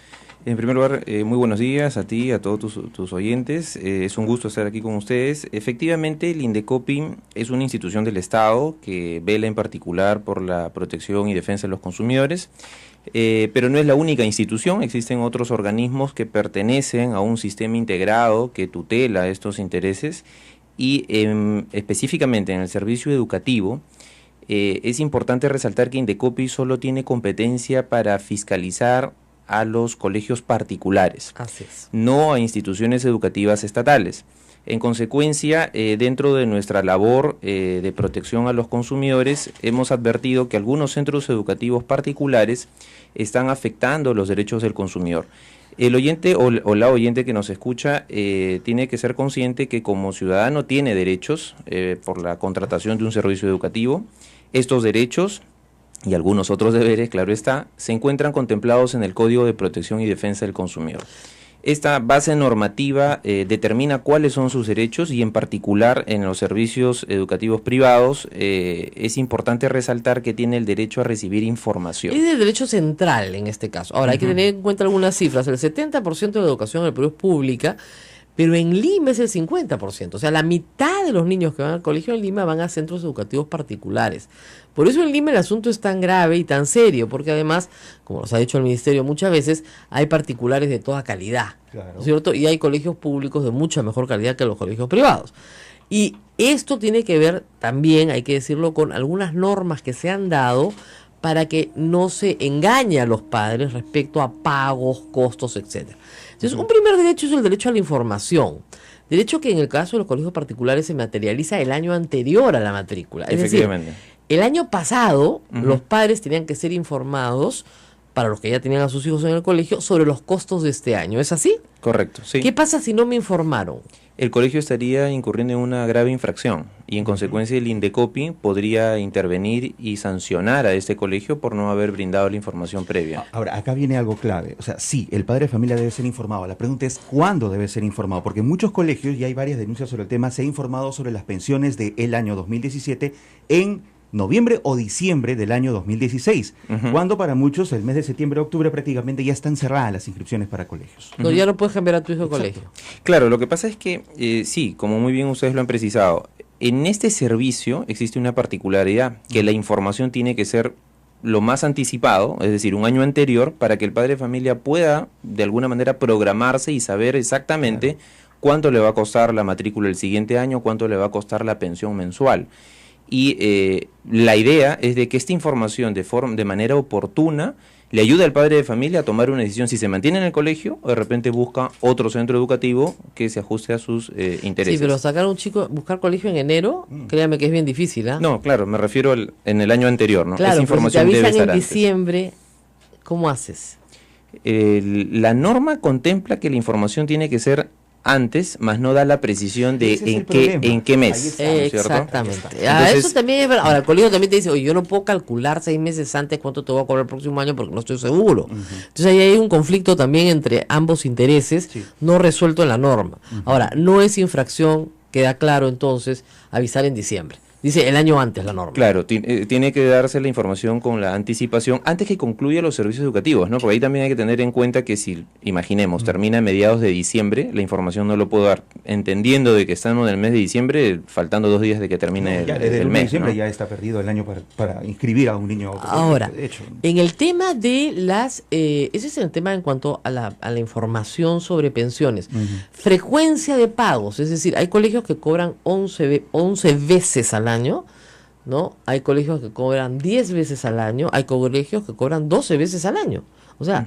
En primer lugar, muy buenos días a ti, a todos tus oyentes. Es un gusto estar aquí con ustedes. Efectivamente, el Indecopi es una institución del Estado que vela en particular por la protección y defensa de los consumidores, pero no es la única institución. Existen otros organismos que pertenecen a un sistema integrado que tutela estos intereses. Y específicamente en el servicio educativo, es importante resaltar que Indecopi solo tiene competencia para fiscalizar a los colegios particulares, así es, no a instituciones educativas estatales. En consecuencia, dentro de nuestra labor de protección a los consumidores, hemos advertido que algunos centros educativos particulares están afectando los derechos del consumidor. El oyente o la oyente que nos escucha tiene que ser consciente que como ciudadano tiene derechos por la contratación de un servicio educativo. Estos derechos y algunos otros deberes, claro está, se encuentran contemplados en el Código de Protección y Defensa del Consumidor. Esta base normativa determina cuáles son sus derechos y en particular en los servicios educativos privados es importante resaltar que tiene el derecho a recibir información. Es el derecho central en este caso. Ahora hay que tener en cuenta algunas cifras. El 70% de la educación en el Perú es pública, pero en Lima es el 50%. O sea, la mitad de los niños que van al colegio en Lima van a centros educativos particulares. Por eso en Lima el asunto es tan grave y tan serio, porque además, como nos ha dicho el Ministerio muchas veces, hay particulares de toda calidad, claro, ¿no es cierto? Y hay colegios públicos de mucha mejor calidad que los colegios privados. Y esto tiene que ver también, hay que decirlo, con algunas normas que se han dado para que no se engañe a los padres respecto a pagos, costos, etcétera. Entonces, un primer derecho es el derecho a la información. Derecho que en el caso de los colegios particulares se materializa el año anterior a la matrícula. Es decir, el año pasado los padres tenían que ser informados, para los que ya tenían a sus hijos en el colegio, sobre los costos de este año. ¿Es así? Correcto, sí. ¿Qué pasa si no me informaron? El colegio estaría incurriendo en una grave infracción y en consecuencia el Indecopi podría intervenir y sancionar a este colegio por no haber brindado la información previa. Ahora, acá viene algo clave. O sea, sí, el padre de familia debe ser informado. La pregunta es ¿cuándo debe ser informado? Porque en muchos colegios, y hay varias denuncias sobre el tema, se ha informado sobre las pensiones del año 2017 en noviembre o diciembre del año 2016, cuando para muchos el mes de septiembre o octubre prácticamente ya están cerradas las inscripciones para colegios. No, ya no puedes cambiar a tu hijo de colegio. Claro, lo que pasa es que, sí, como muy bien ustedes lo han precisado, en este servicio existe una particularidad, que la información tiene que ser lo más anticipado, es decir, un año anterior, para que el padre de familia pueda de alguna manera programarse y saber exactamente cuánto le va a costar la matrícula el siguiente año, cuánto le va a costar la pensión mensual. Y la idea es de que esta información de manera oportuna le ayude al padre de familia a tomar una decisión si se mantiene en el colegio o de repente busca otro centro educativo que se ajuste a sus intereses. Sí, pero sacar a un chico, buscar colegio en enero, créame que es bien difícil, ¿ah? No, claro, me refiero en el año anterior, ¿no? Claro, esa información si te debe avisan estar en diciembre, ¿cómo haces? La norma contempla que la información tiene que ser antes, más no da la precisión de en qué mes. Exactamente. Entonces, eso también es verdad. Ahora, el colegio también te dice, oye, yo no puedo calcular 6 meses antes cuánto te voy a cobrar el próximo año porque no estoy seguro. Entonces ahí hay un conflicto también entre ambos intereses, no resuelto en la norma. Ahora, no es infracción, queda claro entonces, avisar en diciembre. Dice el año antes la norma. Claro, tiene que darse la información con la anticipación antes que concluya los servicios educativos, ¿no? Porque ahí también hay que tener en cuenta que si, imaginemos, termina a mediados de diciembre, la información no lo puedo dar, entendiendo de que estamos en el mes de diciembre, faltando 2 días de que termine desde el mes, diciembre, ¿no? ya está perdido el año para inscribir a un niño. Ahora, de hecho. en el tema de las... ese es el tema en cuanto a la información sobre pensiones. Frecuencia de pagos, es decir, hay colegios que cobran 11 veces al año, ¿no? Hay colegios que cobran 10 veces al año, hay colegios que cobran 12 veces al año. O sea,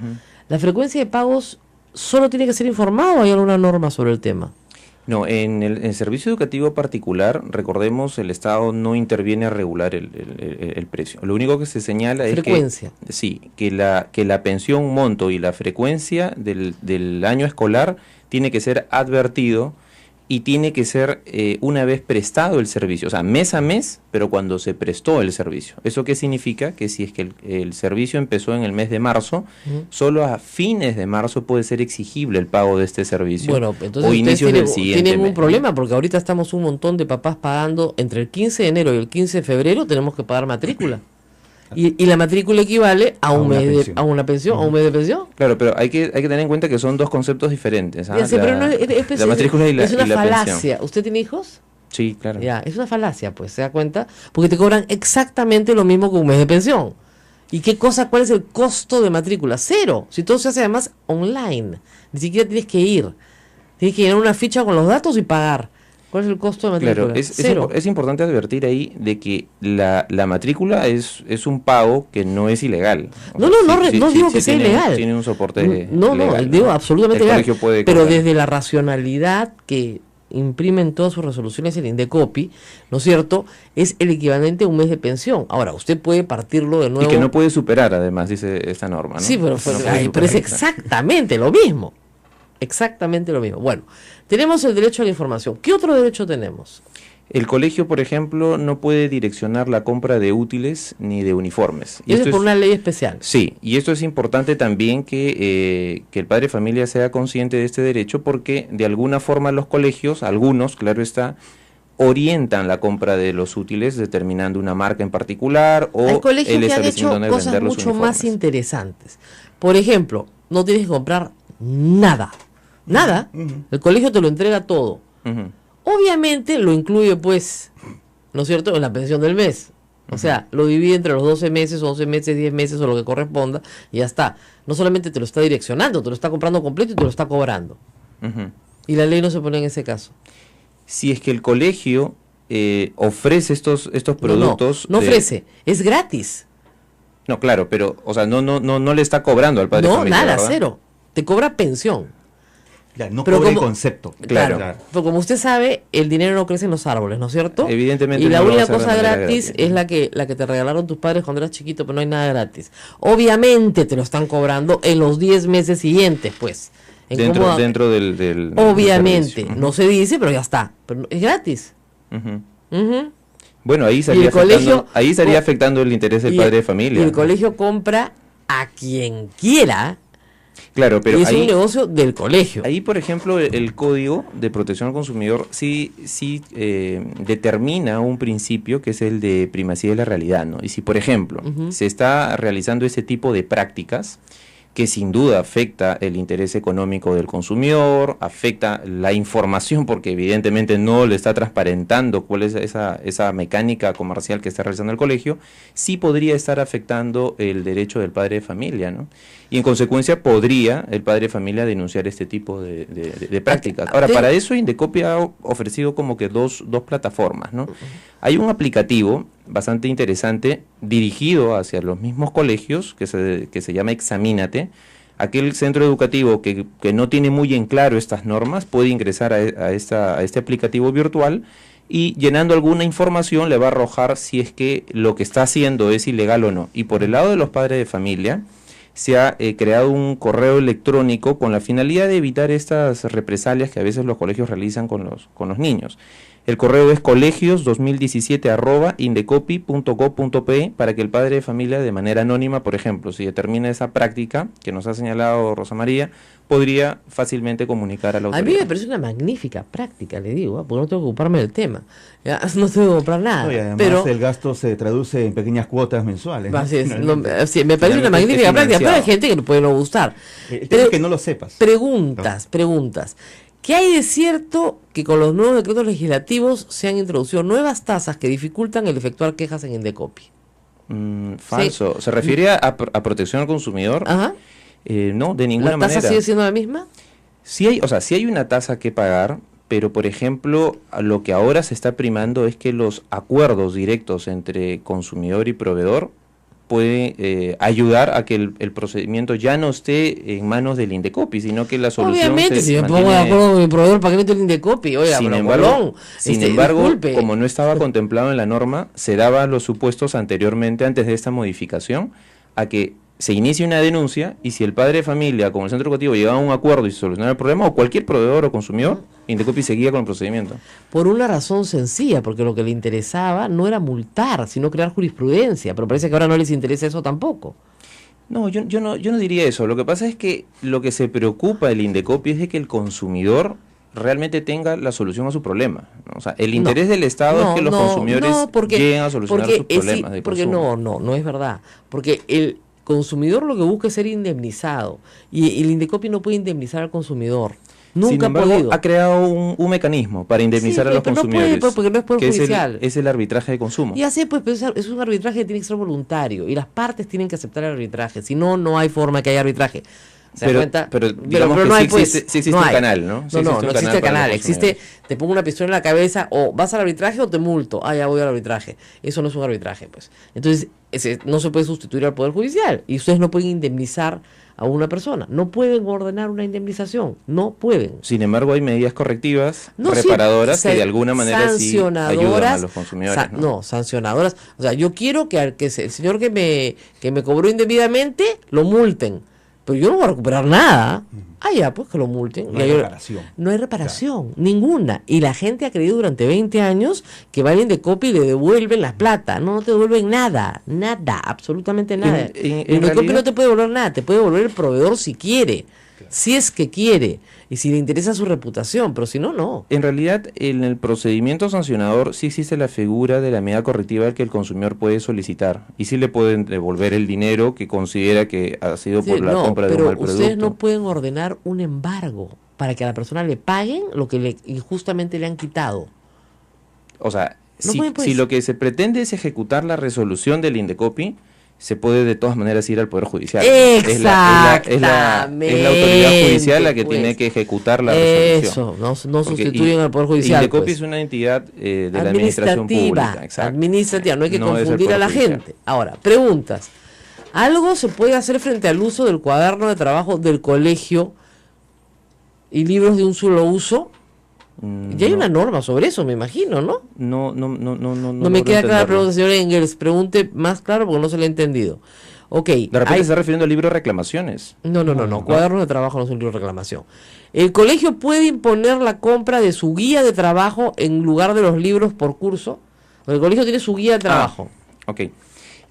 la frecuencia de pagos solo tiene que ser informado, ¿o hay alguna norma sobre el tema? No, en el servicio educativo particular, recordemos, el Estado no interviene a regular el precio. Lo único que se señala es que la pensión monto y la frecuencia del año escolar tiene que ser advertido y tiene que ser una vez prestado el servicio, o sea, mes a mes, pero cuando se prestó el servicio. ¿Eso qué significa? Que si es que el servicio empezó en el mes de marzo, solo a fines de marzo puede ser exigible el pago de este servicio. Bueno, entonces o inicios del siguiente tienen un mes, problema, porque ahorita estamos un montón de papás pagando entre el 15 de enero y el 15 de febrero, tenemos que pagar matrícula. Y la matrícula equivale a un mes a una pensión, a un mes de pensión. Claro, pero hay que tener en cuenta que son dos conceptos diferentes. Ya sé, pero no la matrícula y la es una falacia. pensión. ¿Usted tiene hijos? Sí, claro. Ya, es una falacia, pues, ¿se da cuenta? Porque te cobran exactamente lo mismo que un mes de pensión. ¿Y cuál es el costo de matrícula? 0. Si todo se hace además online. Ni siquiera tienes que ir. Tienes que llenar una ficha con los datos y pagar. ¿Cuál es el costo de matrícula? Claro, es importante advertir ahí de que la matrícula es un pago que no es ilegal. No digo que sea ilegal. Tiene un soporte No, legal, digo absolutamente legal. Pero cobrar. desde la racionalidad que imprime en todas sus resoluciones el Indecopi, ¿no es cierto? Es el equivalente a un mes de pensión. Ahora, usted puede partirlo de nuevo. Y que no puede superar, además, dice esta norma, ¿no? Sí, pero es exactamente lo mismo. Exactamente lo mismo. Bueno, tenemos el derecho a la información. ¿Qué otro derecho tenemos? El colegio, por ejemplo, no puede direccionar la compra de útiles ni de uniformes. Y eso es por una ley especial. Sí, y esto es importante también que el padre de familia sea consciente de este derecho, porque de alguna forma los colegios, algunos, claro está, orientan la compra de los útiles determinando una marca en particular o hay colegios el que han hecho donde cosas vender los mucho uniformes. más interesantes. Por ejemplo, no tienes que comprar nada. Nada. El colegio te lo entrega todo. Obviamente lo incluye, pues, ¿no es cierto?, en la pensión del mes. O sea, lo divide entre los 12 meses, 11 meses, 10 meses o lo que corresponda y ya está. No solamente te lo está direccionando, te lo está comprando completo y te lo está cobrando. Y la ley no se pone en ese caso. Si es que el colegio ofrece estos productos... No ofrece, es gratis. No, claro, pero, o sea, no le está cobrando al padre de familia, nada, ¿verdad? 0. Te cobra pensión. Claro, no cobra el concepto. Claro. Pero como usted sabe, el dinero no crece en los árboles, ¿no es cierto? Evidentemente. Y la no única lo va a hacer cosa de manera gratis es la que te regalaron tus padres cuando eras chiquito, pero no hay nada gratis. Obviamente te lo están cobrando en los 10 meses siguientes, pues. Dentro del obviamente, no se dice, pero ya está. Pero es gratis. Bueno, ahí estaría afectando el interés del padre de familia. Y el colegio compra a quien quiera. Claro, pero y es un negocio del colegio. Ahí, por ejemplo, el Código de Protección al Consumidor sí determina un principio que es el de primacía de la realidad, ¿no? Y si, por ejemplo, se está realizando ese tipo de prácticas que sin duda afecta el interés económico del consumidor, afecta la información porque evidentemente no le está transparentando cuál es esa mecánica comercial que está realizando el colegio, sí podría estar afectando el derecho del padre de familia, ¿no? Y en consecuencia podría el padre de familia denunciar este tipo de prácticas. Ahora, para eso Indecopi ha ofrecido como que dos plataformas, ¿no? Hay un aplicativo bastante interesante dirigido hacia los mismos colegios que se llama Examínate. Aquel centro educativo que no tiene muy en claro estas normas puede ingresar a este aplicativo virtual y llenando alguna información le va a arrojar si es que lo que está haciendo es ilegal o no. Y por el lado de los padres de familia se ha creado un correo electrónico con la finalidad de evitar estas represalias que a veces los colegios realizan con los niños. El correo es colegios2017@indecopi.gov.pe para que el padre de familia, de manera anónima, por ejemplo, si determina esa práctica que nos ha señalado Rosa María, podría fácilmente comunicar a la A mí autoridad. me parece una magnífica práctica, le digo, porque no tengo que ocuparme del tema. Ya, no tengo que comprar nada. No, y además pero el gasto se traduce en pequeñas cuotas mensuales. así es, Finalmente. sí, me parece una Finalmente magnífica es práctica, pero hay financiado. gente que le puede no gustar. El tema es que no lo sepas. Preguntas. ¿Qué hay de cierto que con los nuevos decretos legislativos se han introducido nuevas tasas que dificultan el efectuar quejas en Indecopi? Falso. ¿Se refiere a protección al consumidor? Ajá. No, de ninguna ¿La tasa manera. sigue siendo la misma? Sí hay, o sea, sí hay una tasa que pagar, pero por ejemplo, lo que ahora se está primando es que los acuerdos directos entre consumidor y proveedor puede ayudar a que el procedimiento ya no esté en manos del Indecopi, sino que la solución Obviamente, se si me pongo de mantiene. acuerdo con mi proveedor, ¿para qué meto el Indecopi? Oiga, Sin pero embargo, Colón, disculpe. como no estaba contemplado en la norma, se daban los supuestos anteriormente, antes de esta modificación, a que se inicie una denuncia y si el padre de familia con el centro educativo llegaba a un acuerdo y se solucionaba el problema, o cualquier proveedor o consumidor, Indecopi seguía con el procedimiento. Por una razón sencilla, porque lo que le interesaba no era multar, sino crear jurisprudencia, pero parece que ahora no les interesa eso tampoco. No, yo no diría eso. Lo que pasa es que lo que se preocupa el Indecopi es de que el consumidor realmente tenga la solución a su problema, ¿no? O sea, el interés del Estado es que los consumidores lleguen a solucionar sus problemas de porque consumo. no es verdad. Porque el consumidor lo que busca es ser indemnizado y el Indecopi no puede indemnizar al consumidor. Nunca Sin ha embargo, podido. ha creado un mecanismo para indemnizar a los pero no consumidores, puede, porque no es poder que judicial. es el arbitraje de consumo. Y así, pues, es un arbitraje que tiene que ser voluntario y las partes tienen que aceptar el arbitraje. Si no, no hay forma que haya arbitraje. ¿Se da cuenta? Pero digamos no que hay, sí pues, existe no un hay. canal, ¿no? Sí No existe un existe el para canal. los Existe, consumidores. te pongo una pistola en la cabeza, o vas al arbitraje o te multo. Ah, ya voy al arbitraje. Eso no es un arbitraje, pues. Entonces, no se puede sustituir al Poder Judicial. Y ustedes no pueden indemnizar a una persona. No pueden ordenar una indemnización. No pueden. Sin embargo, hay medidas correctivas, No, sí, reparadoras, que de alguna manera sí ayudan a sancionadoras, los consumidores, ¿no? No, sancionadoras. O sea, yo quiero que el señor que me cobró indebidamente lo multen. Pero yo no voy a recuperar nada. Ah, ya, pues que lo multen. No hay reparación. No hay reparación, ninguna. Y la gente ha creído durante 20 años que va al Indecopi y le devuelven la plata. No te devuelven nada, absolutamente nada. En El Indecopi realidad- no te puede devolver nada, te puede devolver el proveedor si quiere, si es que quiere, y si le interesa su reputación, pero si no, no. En realidad, en el procedimiento sancionador sí existe la figura de la medida correctiva que el consumidor puede solicitar y sí le pueden devolver el dinero que considera que ha sido por la compra de un pero mal producto. ustedes no pueden ordenar un embargo para que a la persona le paguen lo que injustamente le han quitado. O sea, No pueden, pues. si lo que se pretende es ejecutar la resolución del Indecopi, se puede de todas maneras ir al Poder Judicial. Es la autoridad judicial la que pues. tiene que ejecutar la resolución. Eso, no Porque sustituyen al Poder Judicial. Indecopi pues. es una entidad de la administración pública. Exacto. Administrativa, no hay que No es el confundir a Poder la Judicial. gente. Ahora, preguntas. ¿Algo se puede hacer frente al uso del cuaderno de trabajo del colegio y libros de un solo uso? Ya hay una norma sobre eso, me imagino, ¿no? No No me queda clara la pregunta, señor Engels. Pregunte más claro porque no se le ha entendido. Ok. De repente se está refiriendo al libro de reclamaciones. No. Cuadernos de trabajo no es un libro de reclamación. ¿El colegio puede imponer la compra de su guía de trabajo en lugar de los libros por curso? El colegio tiene su guía de trabajo. Ok.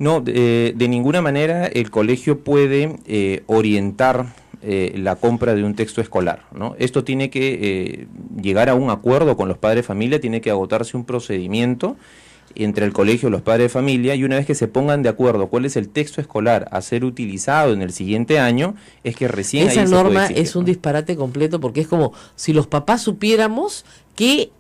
No, de ninguna manera el colegio puede orientar la compra de un texto escolar, ¿no? Esto tiene que llegar a un acuerdo con los padres de familia, tiene que agotarse un procedimiento entre el colegio y los padres de familia, y una vez que se pongan de acuerdo cuál es el texto escolar a ser utilizado en el siguiente año, es que recién Esa ahí se puede norma exigir, es un ¿no? disparate completo porque es como si los papás supiéramos que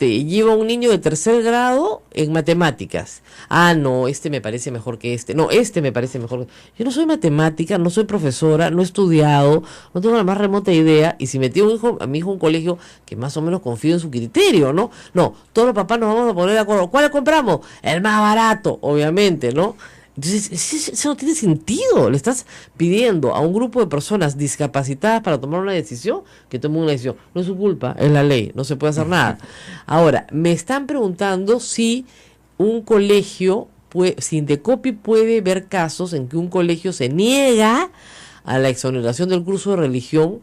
lleva un niño de 3er grado en matemáticas. Ah, no, me parece mejor que este. No, me parece mejor. Yo no soy matemática, no soy profesora, no he estudiado, no tengo la más remota idea. Y si metí a mi hijo en un colegio que más o menos confío en su criterio, ¿no? No, todos los papás nos vamos a poner de acuerdo. ¿Cuál compramos? El más barato, obviamente, ¿no? Entonces, eso no tiene sentido. Le estás pidiendo a un grupo de personas discapacitadas para tomar una decisión que tomen una decisión. No es su culpa, es la ley, no se puede hacer nada. Ahora, me están preguntando si un colegio, si Indecopi puede ver casos en que un colegio se niega a la exoneración del curso de religión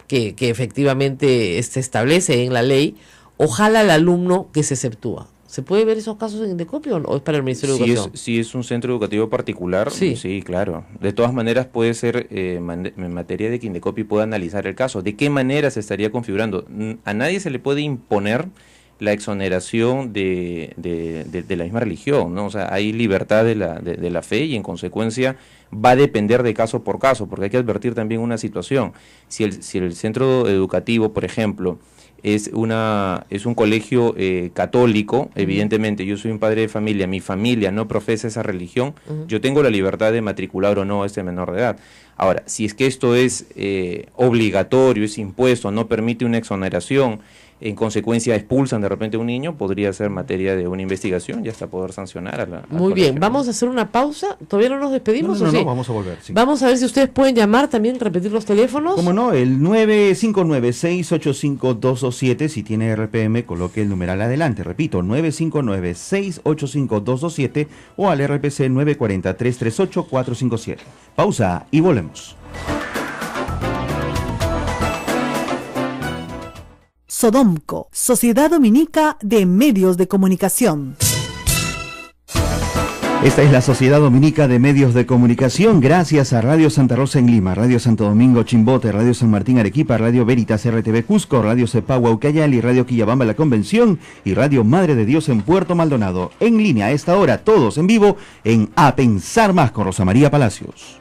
que efectivamente se establece en la ley, ojalá el alumno que se exceptúa. ¿Se puede ver esos casos en Indecopi o es para el Ministerio de Educación? Si es un centro educativo particular, sí, claro. De todas maneras puede ser en materia de que Indecopi pueda analizar el caso. ¿De qué manera se estaría configurando? A nadie se le puede imponer la exoneración de la misma religión, ¿no? O sea, hay libertad de la fe y en consecuencia va a depender de caso por caso, porque hay que advertir también una situación. Si el centro educativo, por ejemplo, es un colegio católico, evidentemente yo soy un padre de familia, mi familia no profesa esa religión, yo tengo la libertad de matricular o no a este menor de edad. Ahora, si es que esto es obligatorio, es impuesto, no permite una exoneración, en consecuencia expulsan de repente a un niño, podría ser materia de una investigación y hasta poder sancionar al Muy bien, vamos a hacer una pausa. ¿Todavía no nos despedimos? No, ¿o sí? vamos a volver. Sí. Vamos a ver si ustedes pueden llamar también, repetir los teléfonos. ¿Cómo no? El 959-685-227, si tiene RPM, coloque el numeral adelante. Repito, 959-685-227 o al RPC 940-338-457. Pausa y volvemos. Sodomco, Sociedad Dominica de Medios de Comunicación. Esta es la Sociedad Dominica de Medios de Comunicación, gracias a Radio Santa Rosa en Lima, Radio Santo Domingo Chimbote, Radio San Martín Arequipa, Radio Veritas RTV Cusco, Radio Cepagua Ucayali, Radio Quillabamba La Convención y Radio Madre de Dios en Puerto Maldonado. En línea a esta hora, todos en vivo en A Pensar Más con Rosa María Palacios.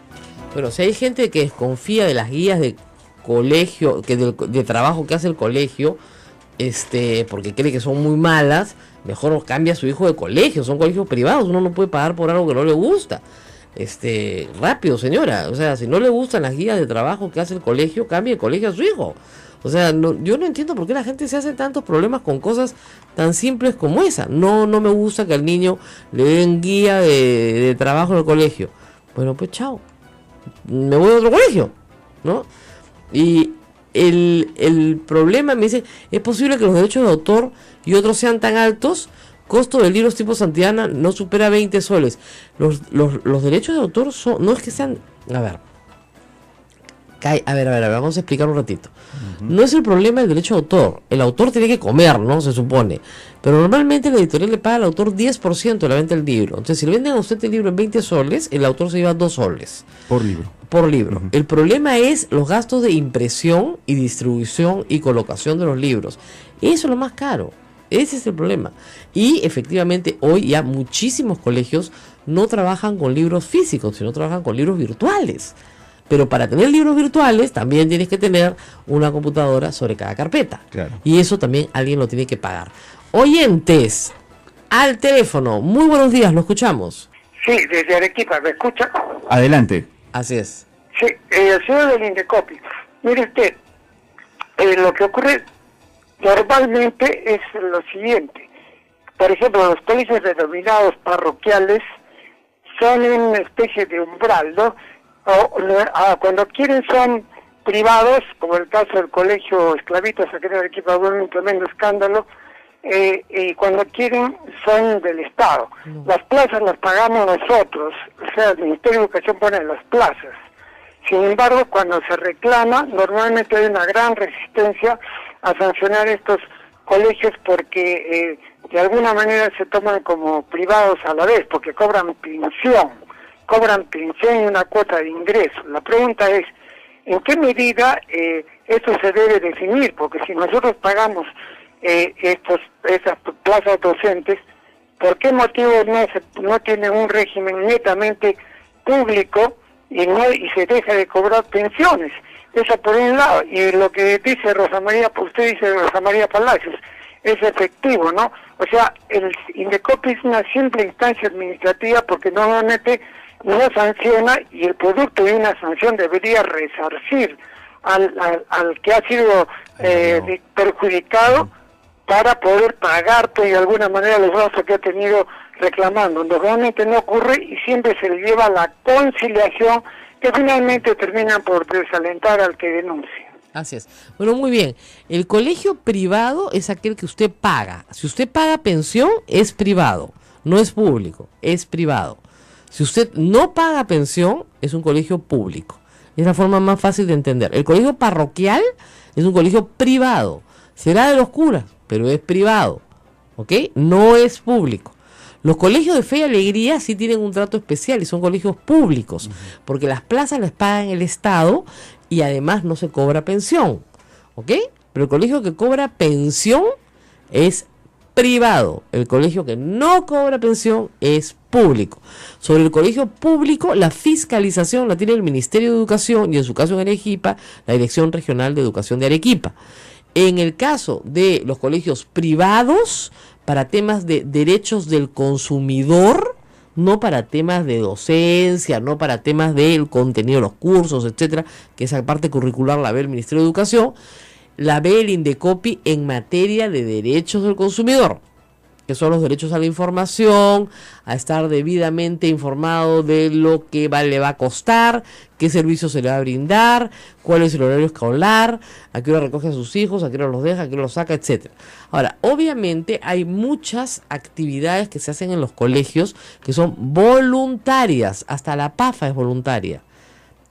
Bueno, si hay gente que desconfía de las guías de colegio, de trabajo que hace el colegio, porque cree que son muy malas, mejor cambia a su hijo de colegio. Son colegios privados, uno no puede pagar por algo que no le gusta. Rápido, señora, o sea, si no le gustan las guías de trabajo que hace el colegio, cambie de colegio a su hijo. O sea, yo no entiendo por qué la gente se hace tantos problemas con cosas tan simples como esa. No me gusta que al niño le den guía de trabajo en el colegio. Bueno, pues chao, me voy a otro colegio, ¿no? Y el problema, me dice, es posible que los derechos de autor y otros sean tan altos. Costo de libros tipo Santillana no supera 20 soles. Los derechos de autor no es que sean... A ver, vamos a explicar un ratito. No es el problema del derecho de autor. El autor tiene que comer, ¿no? Se supone. Pero normalmente la editorial le paga al autor 10% de la venta del libro. Entonces, si le venden a usted el libro en 20 soles, el autor se lleva 2 soles. Por libro. El problema es los gastos de impresión y distribución y colocación de los libros. Eso es lo más caro. Ese es el problema. Y efectivamente hoy ya muchísimos colegios no trabajan con libros físicos, sino trabajan con libros virtuales. Pero para tener libros virtuales también tienes que tener una computadora sobre cada carpeta. Claro. Y eso también alguien lo tiene que pagar. Oyentes, al teléfono. Muy buenos días, lo escuchamos. Sí, desde Arequipa, ¿me escucha? Adelante. Así es. Sí, señor del Indecopi. Mire usted, lo que ocurre normalmente es lo siguiente. Por ejemplo, los colegios denominados parroquiales son una especie de umbral, ¿no? Cuando quieren son privados, como el caso del colegio Esclavitas, aquí en Arequipa hubo un tremendo escándalo, y cuando quieren son del Estado. Las plazas las pagamos nosotros, o sea, el Ministerio de Educación pone las plazas. Sin embargo, cuando se reclama, normalmente hay una gran resistencia a sancionar estos colegios porque de alguna manera se toman como privados a la vez, porque cobran pensión y una cuota de ingreso. La pregunta es, ¿en qué medida esto se debe definir? Porque si nosotros pagamos esas plazas docentes, ¿por qué motivo no tiene un régimen netamente público y se deja de cobrar pensiones? Eso por un lado. Y lo que dice Rosa María, usted dice Rosa María Palacios, es efectivo, ¿no? O sea, el Indecopi es una simple instancia administrativa porque normalmente no sanciona, y el producto de una sanción debería resarcir al que ha sido perjudicado para poder pagar de alguna manera los gastos que ha tenido reclamando. Normalmente no ocurre y siempre se le lleva la conciliación que finalmente terminan por desalentar al que denuncia. Así es. Bueno, muy bien. El colegio privado es aquel que usted paga. Si usted paga pensión, es privado, no es público, es privado. Si usted no paga pensión, es un colegio público. Es la forma más fácil de entender. El colegio parroquial es un colegio privado. Será de los curas, pero es privado, ¿ok? No es público. Los colegios de Fe y Alegría sí tienen un trato especial y son colegios públicos, porque las plazas las pagan el Estado y además no se cobra pensión, ¿ok? Pero el colegio que cobra pensión es privado. El colegio que no cobra pensión es público. Sobre el colegio público, la fiscalización la tiene el Ministerio de Educación y en su caso en Arequipa, la Dirección Regional de Educación de Arequipa. En el caso de los colegios privados, para temas de derechos del consumidor, no para temas de docencia, no para temas del contenido de los cursos, etcétera, que esa parte curricular la ve el Ministerio de Educación, la ve el Indecopi en materia de derechos del consumidor, que son los derechos a la información, a estar debidamente informado de lo que le va a costar, qué servicio se le va a brindar, cuál es el horario escolar, a qué hora recoge a sus hijos, a qué hora los deja, a qué hora los saca, etcétera. Ahora, obviamente hay muchas actividades que se hacen en los colegios que son voluntarias, hasta la PAFA es voluntaria.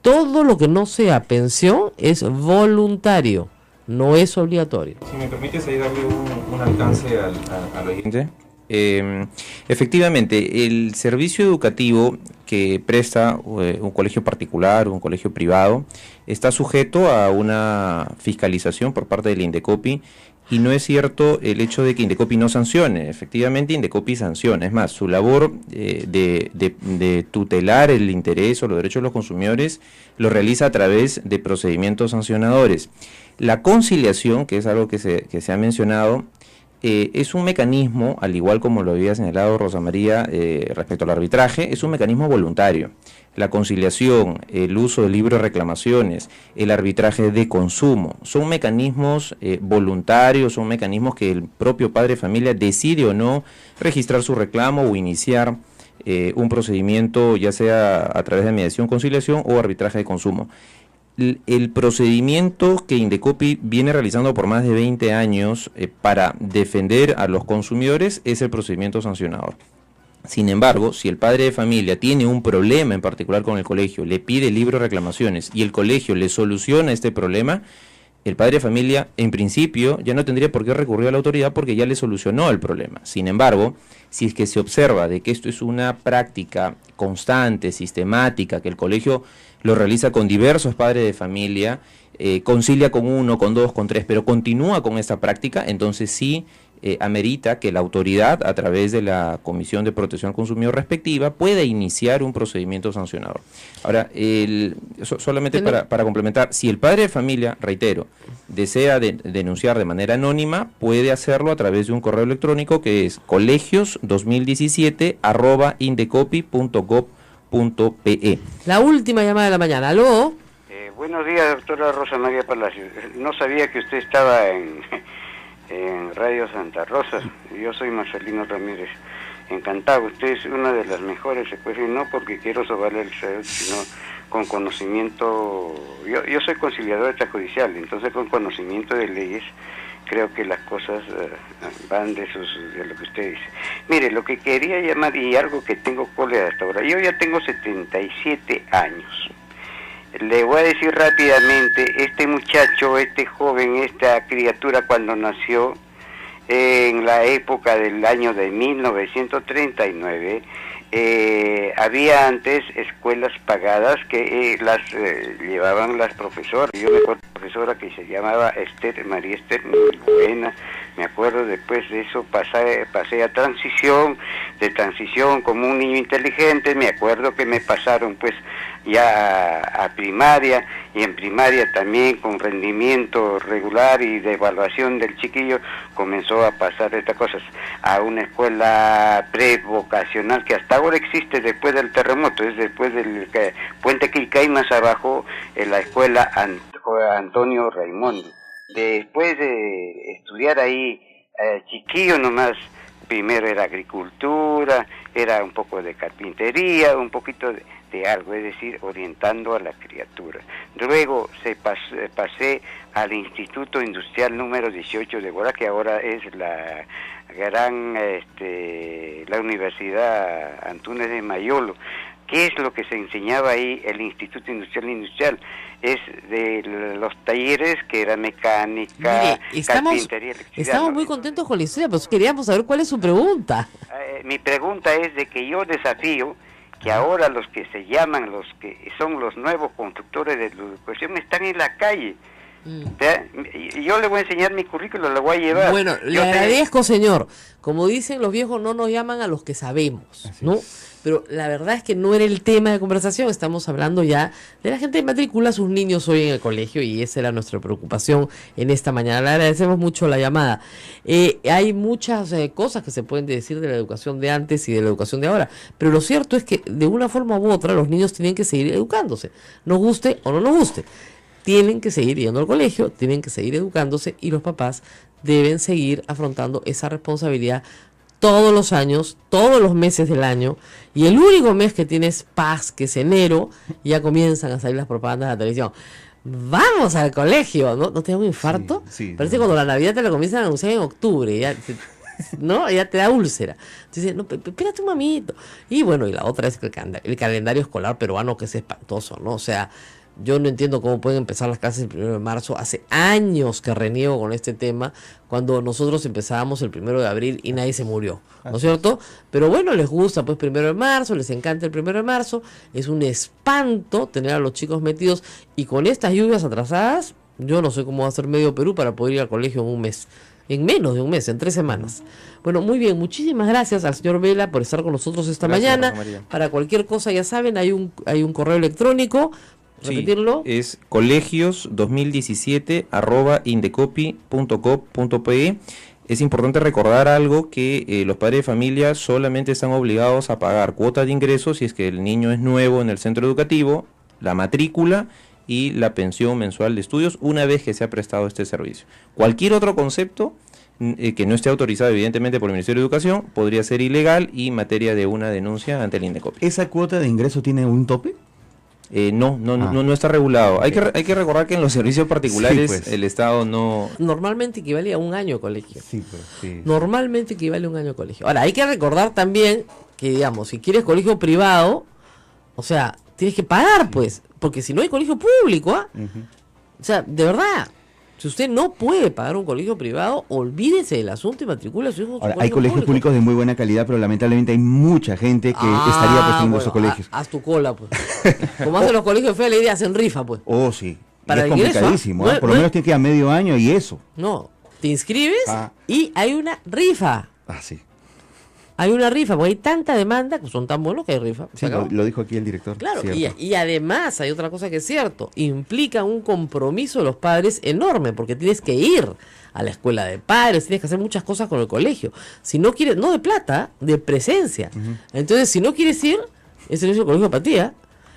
Todo lo que no sea pensión es voluntario. No es obligatorio. Si me permites ahí darle un alcance al oyente. Efectivamente, el servicio educativo que presta un colegio particular o un colegio privado está sujeto a una fiscalización por parte del Indecopi y no es cierto el hecho de que Indecopi no sancione. Efectivamente, Indecopi sanciona. Es más, su labor de tutelar el interés o los derechos de los consumidores lo realiza a través de procedimientos sancionadores. La conciliación, que es algo que se ha mencionado, es un mecanismo, al igual como lo había señalado Rosa María respecto al arbitraje, es un mecanismo voluntario. La conciliación, el uso de libros de reclamaciones, el arbitraje de consumo, son mecanismos voluntarios, son mecanismos que el propio padre de familia decide o no registrar su reclamo o iniciar un procedimiento, ya sea a través de mediación, conciliación o arbitraje de consumo. El procedimiento que Indecopi viene realizando por más de 20 años para defender a los consumidores es el procedimiento sancionador. Sin embargo, si el padre de familia tiene un problema en particular con el colegio, le pide libro de reclamaciones y el colegio le soluciona este problema, el padre de familia en principio ya no tendría por qué recurrir a la autoridad porque ya le solucionó el problema. Sin embargo, si es que se observa de que esto es una práctica constante, sistemática, que el colegio lo realiza con diversos padres de familia, concilia con uno, con dos, con tres, pero continúa con esta práctica, entonces sí amerita que la autoridad, a través de la Comisión de Protección al Consumidor respectiva, pueda iniciar un procedimiento sancionador. Ahora, solamente para complementar, si el padre de familia, reitero, desea denunciar de manera anónima, puede hacerlo a través de un correo electrónico que es colegios2017@indecopi.gov.pe. La última llamada de la mañana. ¿Aló? Buenos días, doctora Rosa María Palacios. No sabía que usted estaba en Radio Santa Rosa. Yo soy Marcelino Ramírez. Encantado. Usted es una de las mejores, se puede decir, no porque quiero sobarle el cerebro, sino con conocimiento. Yo soy conciliador extrajudicial, entonces con conocimiento de leyes creo que las cosas van de lo que usted dice. Mire, lo que quería llamar, y algo que tengo cólera hasta ahora, yo ya tengo 77 años. Le voy a decir rápidamente, este muchacho, este joven, esta criatura cuando nació en la época del año de 1939, había antes escuelas pagadas que las llevaban las profesoras. Yo me acuerdo de una profesora que se llamaba María Esther, muy buena. Me acuerdo, después de eso pasé a transición, de transición como un niño inteligente. Me acuerdo que me pasaron pues ya a primaria, y en primaria también con rendimiento regular y de evaluación del chiquillo comenzó a pasar estas cosas a una escuela prevocacional que hasta ahora existe después del terremoto, es después del puente Quilcay, más abajo en la escuela Antonio Raimundo. Después de estudiar ahí, chiquillo nomás, primero era agricultura, era un poco de carpintería, un poquito de algo, es decir, orientando a la criatura. Luego pasé al Instituto Industrial número 18 de Guará, que ahora es la gran, la Universidad Antúnez de Mayolo. ¿Qué es lo que se enseñaba ahí el Instituto Industrial? Es de los talleres que era mecánica, carpintería, electricidad. Estamos muy contentos con la historia, pero queríamos saber cuál es su pregunta. Mi pregunta es de que yo desafío que ahora los que se llaman, los que son los nuevos constructores de la educación, están en la calle. Yo le voy a enseñar mi currículo, lo voy a llevar. Bueno, le agradezco, señor. Como dicen los viejos, no nos llaman a los que sabemos, ¿no? Pero la verdad es que no era el tema de conversación, estamos hablando ya de la gente que matricula a sus niños hoy en el colegio y esa era nuestra preocupación en esta mañana. Le agradecemos mucho la llamada. Hay muchas cosas que se pueden decir de la educación de antes y de la educación de ahora, pero lo cierto es que de una forma u otra los niños tienen que seguir educándose, nos guste o no nos guste. Tienen que seguir yendo al colegio, tienen que seguir educándose y los papás deben seguir afrontando esa responsabilidad todos los años, todos los meses del año, y el único mes que tienes paz, que es enero, ya comienzan a salir las propagandas de la televisión. Vamos al colegio, ¿no? ¿No te da un infarto? Sí, Parece cuando la Navidad te la comienzan a anunciar en octubre, ya, ¿no? Ya te da úlcera. Entonces, no, espérate un mamito. Y bueno, y la otra es que el calendario escolar peruano, que es espantoso, ¿no? O sea, yo no entiendo cómo pueden empezar las clases el 1 de marzo. Hace años que reniego con este tema, cuando nosotros empezábamos el 1 de abril y nadie se murió, ¿no es cierto? Pero bueno, les gusta pues 1 de marzo, les encanta el 1 de marzo. Es un espanto tener a los chicos metidos y con estas lluvias atrasadas, yo no sé cómo va a ser medio Perú para poder ir al colegio en un mes. En menos de un mes, en 3 semanas. Bueno, muy bien, muchísimas gracias al señor Vela por estar con nosotros esta mañana. Para cualquier cosa, ya saben, hay un correo electrónico. ¿Repetirlo? Sí, es colegios2017@indecopi.gov.pe. Es importante recordar algo, que los padres de familia solamente están obligados a pagar cuota de ingresos si es que el niño es nuevo en el centro educativo, la matrícula y la pensión mensual de estudios una vez que se ha prestado este servicio. Cualquier otro concepto que no esté autorizado evidentemente por el Ministerio de Educación podría ser ilegal y materia de una denuncia ante el INDECOPI. ¿Esa cuota de ingreso tiene un tope? No está regulado. Hay que recordar que en los servicios particulares sí, pues, el Estado no... Normalmente equivale a un año de colegio. Sí, pues, sí. Normalmente equivale a un año de colegio. Ahora, hay que recordar también que, digamos, si quieres colegio privado, o sea, tienes que pagar, pues, porque si no hay colegio público, o sea, de verdad, si usted no puede pagar un colegio privado, olvídese del asunto y matricula a su hijo en su Ahora, hay colegios públicos de muy buena calidad, pero lamentablemente hay mucha gente que estaría apostando esos colegios. Haz tu cola, pues. Como hacen los colegios de fe, le idea hacen rifa, pues. Oh, sí. Para es el ingreso, complicadísimo, por lo menos tiene que ir a medio año y eso. No, te inscribes y hay una rifa. Sí. Hay una rifa, porque hay tanta demanda que son tan buenos que hay rifa. Sí, lo dijo aquí el director. Claro, y además hay otra cosa que es cierto, implica un compromiso de los padres enorme, porque tienes que ir a la escuela de padres, tienes que hacer muchas cosas con el colegio. Si no quieres, no de plata, de presencia. Entonces, si no quieres ir, ese no es el colegio para ti, ¿eh?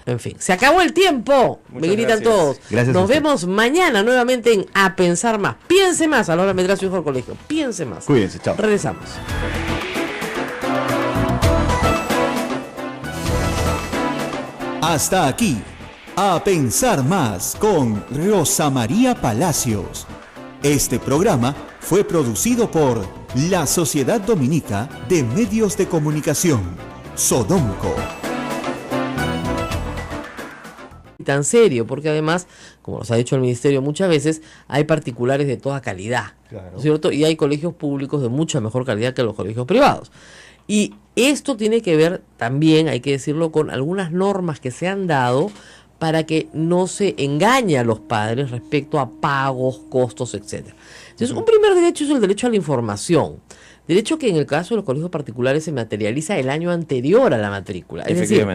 En fin, se acabó el tiempo. Me gritan todos. Gracias. Nos vemos mañana nuevamente en A Pensar Más. Piense más a la hora de meter a su hijo al colegio. Piense más. Cuídense, chao. Regresamos. Hasta aquí, A Pensar Más con Rosa María Palacios. Este programa fue producido por la Sociedad Dominica de Medios de Comunicación, Sodomco. Tan serio, porque además, como nos ha dicho el Ministerio muchas veces, hay particulares de toda calidad, ¿no es cierto? Y hay colegios públicos de mucha mejor calidad que los colegios privados. Y esto tiene que ver también, hay que decirlo, con algunas normas que se han dado para que no se engañe a los padres respecto a pagos, costos, etcétera. Entonces, un primer derecho es el derecho a la información. Derecho que en el caso de los colegios particulares se materializa el año anterior a la matrícula. Es decir,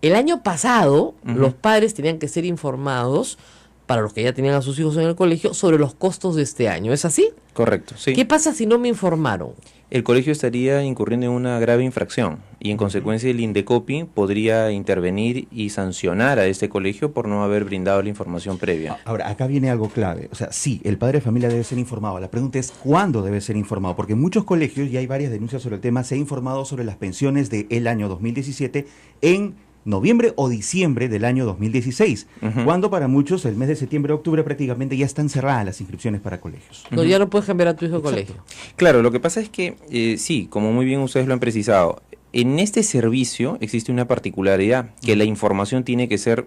el año pasado los padres tenían que ser informados, para los que ya tenían a sus hijos en el colegio, sobre los costos de este año. ¿Es así? Correcto, sí. ¿Qué pasa si no me informaron? El colegio estaría incurriendo en una grave infracción y en consecuencia el INDECOPI podría intervenir y sancionar a este colegio por no haber brindado la información previa. Ahora, acá viene algo clave. O sea, sí, el padre de familia debe ser informado. La pregunta es ¿cuándo debe ser informado? Porque en muchos colegios, y hay varias denuncias sobre el tema, se ha informado sobre las pensiones del año 2017 en noviembre o diciembre del año 2016, cuando para muchos el mes de septiembre o octubre prácticamente ya están cerradas las inscripciones para colegios. No, ya no puedes cambiar a tu hijo de colegio. Claro, lo que pasa es que, sí, como muy bien ustedes lo han precisado, en este servicio existe una particularidad, que la información tiene que ser